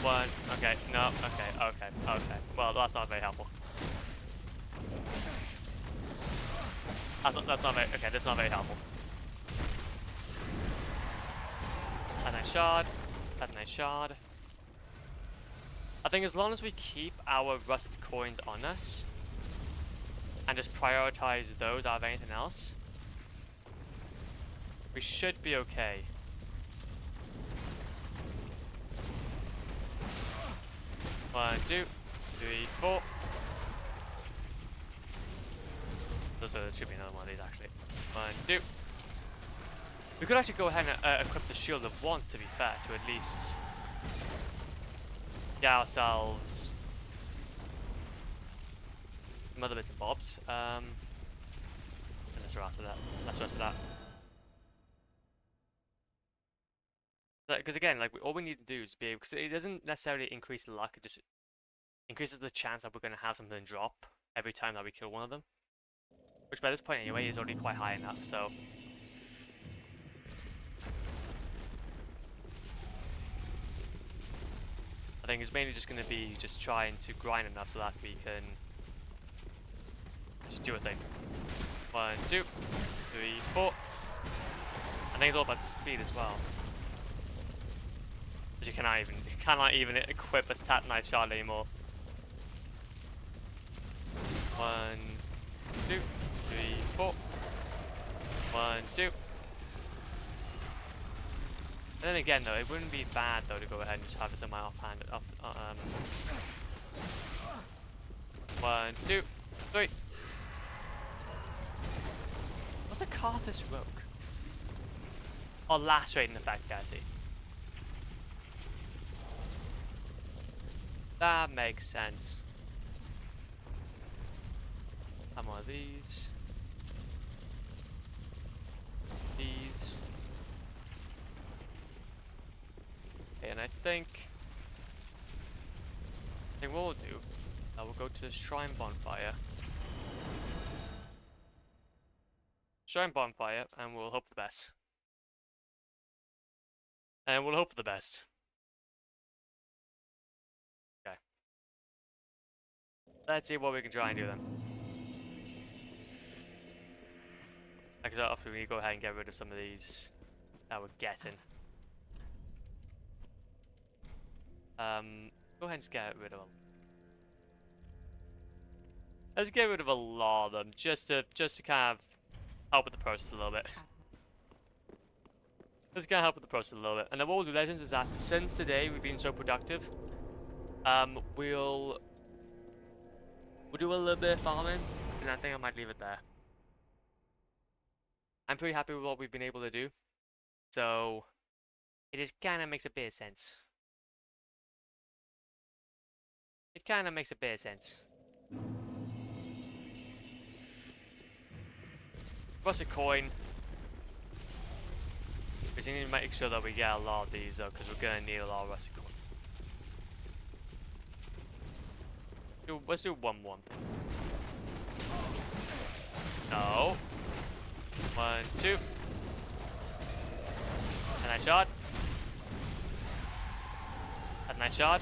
1, okay, no, okay. Well, that's not very helpful. That's not very, okay, that's not very helpful. A nice shard, a nice shard. I think as long as we keep our rusted coins on us, and just prioritize those out of anything else, we should be okay. One, 2, 3, 4. So there should be another one of these actually. 1, 2. We could actually go ahead and equip the Shield of Want, to be fair, to at least get ourselves some other bits and bobs. And let's rest of that. Let's rest of that. Because again, like all we need to do is be able, because it doesn't necessarily increase the luck, it just increases the chance that we're going to have something drop every time that we kill one of them. Which by this point anyway is already quite high enough, so. I think it's mainly just going to be just trying to grind enough so that we can just do a thing. 1, 2, 3, 4. I think it's all about speed as well. But you cannot even equip a Tatanite shard anymore. 1, 2, 3, 4. 1, 2. And then again, though, it wouldn't be bad though to go ahead and just have this in my offhand. 1, 2, 3. What's a Karthus Rogue? Oh, lacerating effect, I see. That makes sense. How more of these? These. Okay, and I think what we'll do, we'll go to the Shrine Bonfire. Shrine Bonfire, and we'll hope for the best. And we'll hope for the best. Okay. Let's see what we can try and do then. Because after we go ahead and get rid of some of these that we're getting. Go ahead and just get rid of them. Let's get rid of a lot of them, just to kind of help with the process a little bit. Let's kind of help with the process a little bit. And then what we'll do, Legends, is that since today we've been so productive, we'll do a little bit of farming, and I think I might leave it there. I'm pretty happy with what we've been able to do, so it just kind of makes a bit of sense. It kind of makes a bit of sense. Rusted coin. We need to make sure that we get a lot of these though, because we're going to need a lot of rusted coin. Let's do one thing. No. 1, 2. And I shot. And I shot.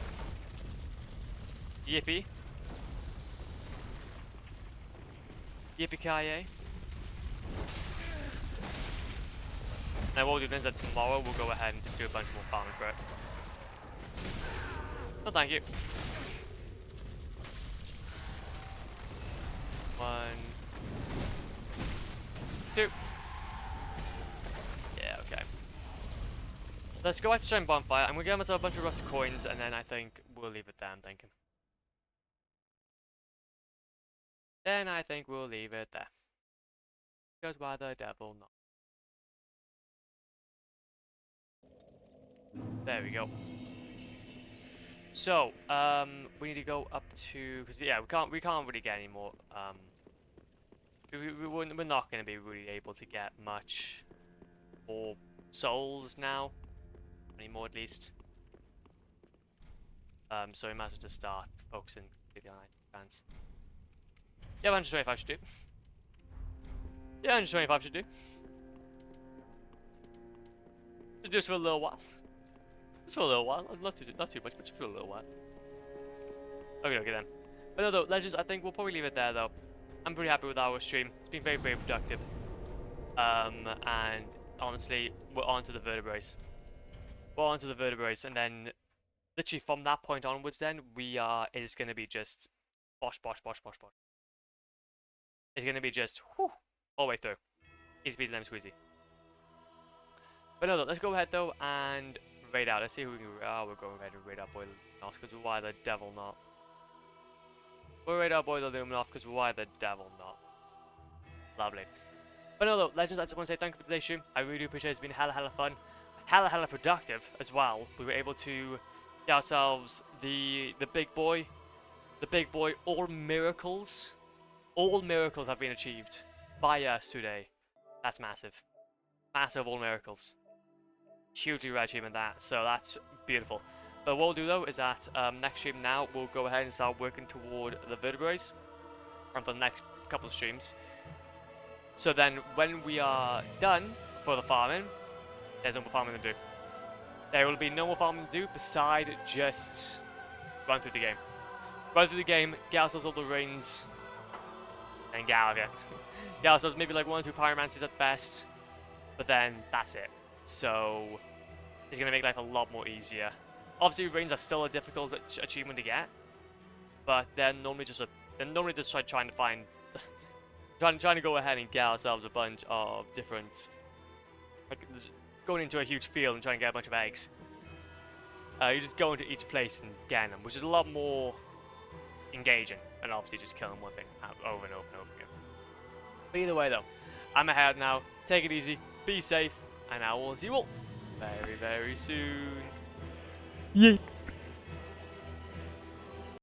Yippee. Yippee-ki-yay. Now what we'll do then is that tomorrow we'll go ahead and just do a bunch more farming for it. No, thank you. 1, 2. Yeah, okay. Let's go back to Shrine Bonfire. I'm gonna get myself a bunch of rusted coins, and then I think we'll leave it there, I'm thinking. Then I think we'll leave it there. Because why the devil not? There we go. So, we need to go up to, because yeah, we can't really get any more. We're not going to be really able to get much more souls now, anymore at least. So we might as well just start focusing on fans. Yeah, 125 should do. Yeah, 125 should do. Just for a little while. Just for a little while. Not too much, but just for a little while. Okay then. But no, though, Legends, I think we'll probably leave it there, though. I'm pretty happy with our stream. It's been very, very productive. And honestly, we're on to the vertebrates. We're on to the vertebrates, and then literally from that point onwards, then it is going to be just bosh, bosh, bosh, bosh, bosh. It's going to be just whew, all the way through. Easy peasy lemon squeezy. But no, let's go ahead though and raid out. Let's see who we can. Oh, we're going ahead and raid out Boy Luminoth, because why the devil not? We'll raid out Boy Luminoth, because why the devil not? Lovely. But no, though, Legends, I just want to say thank you for today's stream. I really do appreciate it. It's been hella fun. Hella productive as well. We were able to get ourselves the big boy. The big boy. All miracles have been achieved by us today. That's massive. Massive all miracles. Hugely rare achievement that, so that's beautiful. But what we'll do though is that next stream now we'll go ahead and start working toward the vertebrates for the next couple of streams. So then when we are done for the farming, there's no more farming to do. There will be no more farming to do beside just run through the game. Run through the game, get ourselves all the rings, and get out of it. Get ourselves maybe like 1 or 2 pyromancies at best, but then that's it. So it's going to make life a lot more easier Obviously, brains are still a difficult achievement to get, but they're normally just trying to find, trying to go ahead and get ourselves a bunch of different, like going into a huge field and trying to get a bunch of eggs. You just go into each place and get them, which is a lot more engaging, and obviously just killing one thing over and over and over again. But either way, though, I'm ahead now. Take it easy, be safe, and I will see you all very, very soon. Yeet.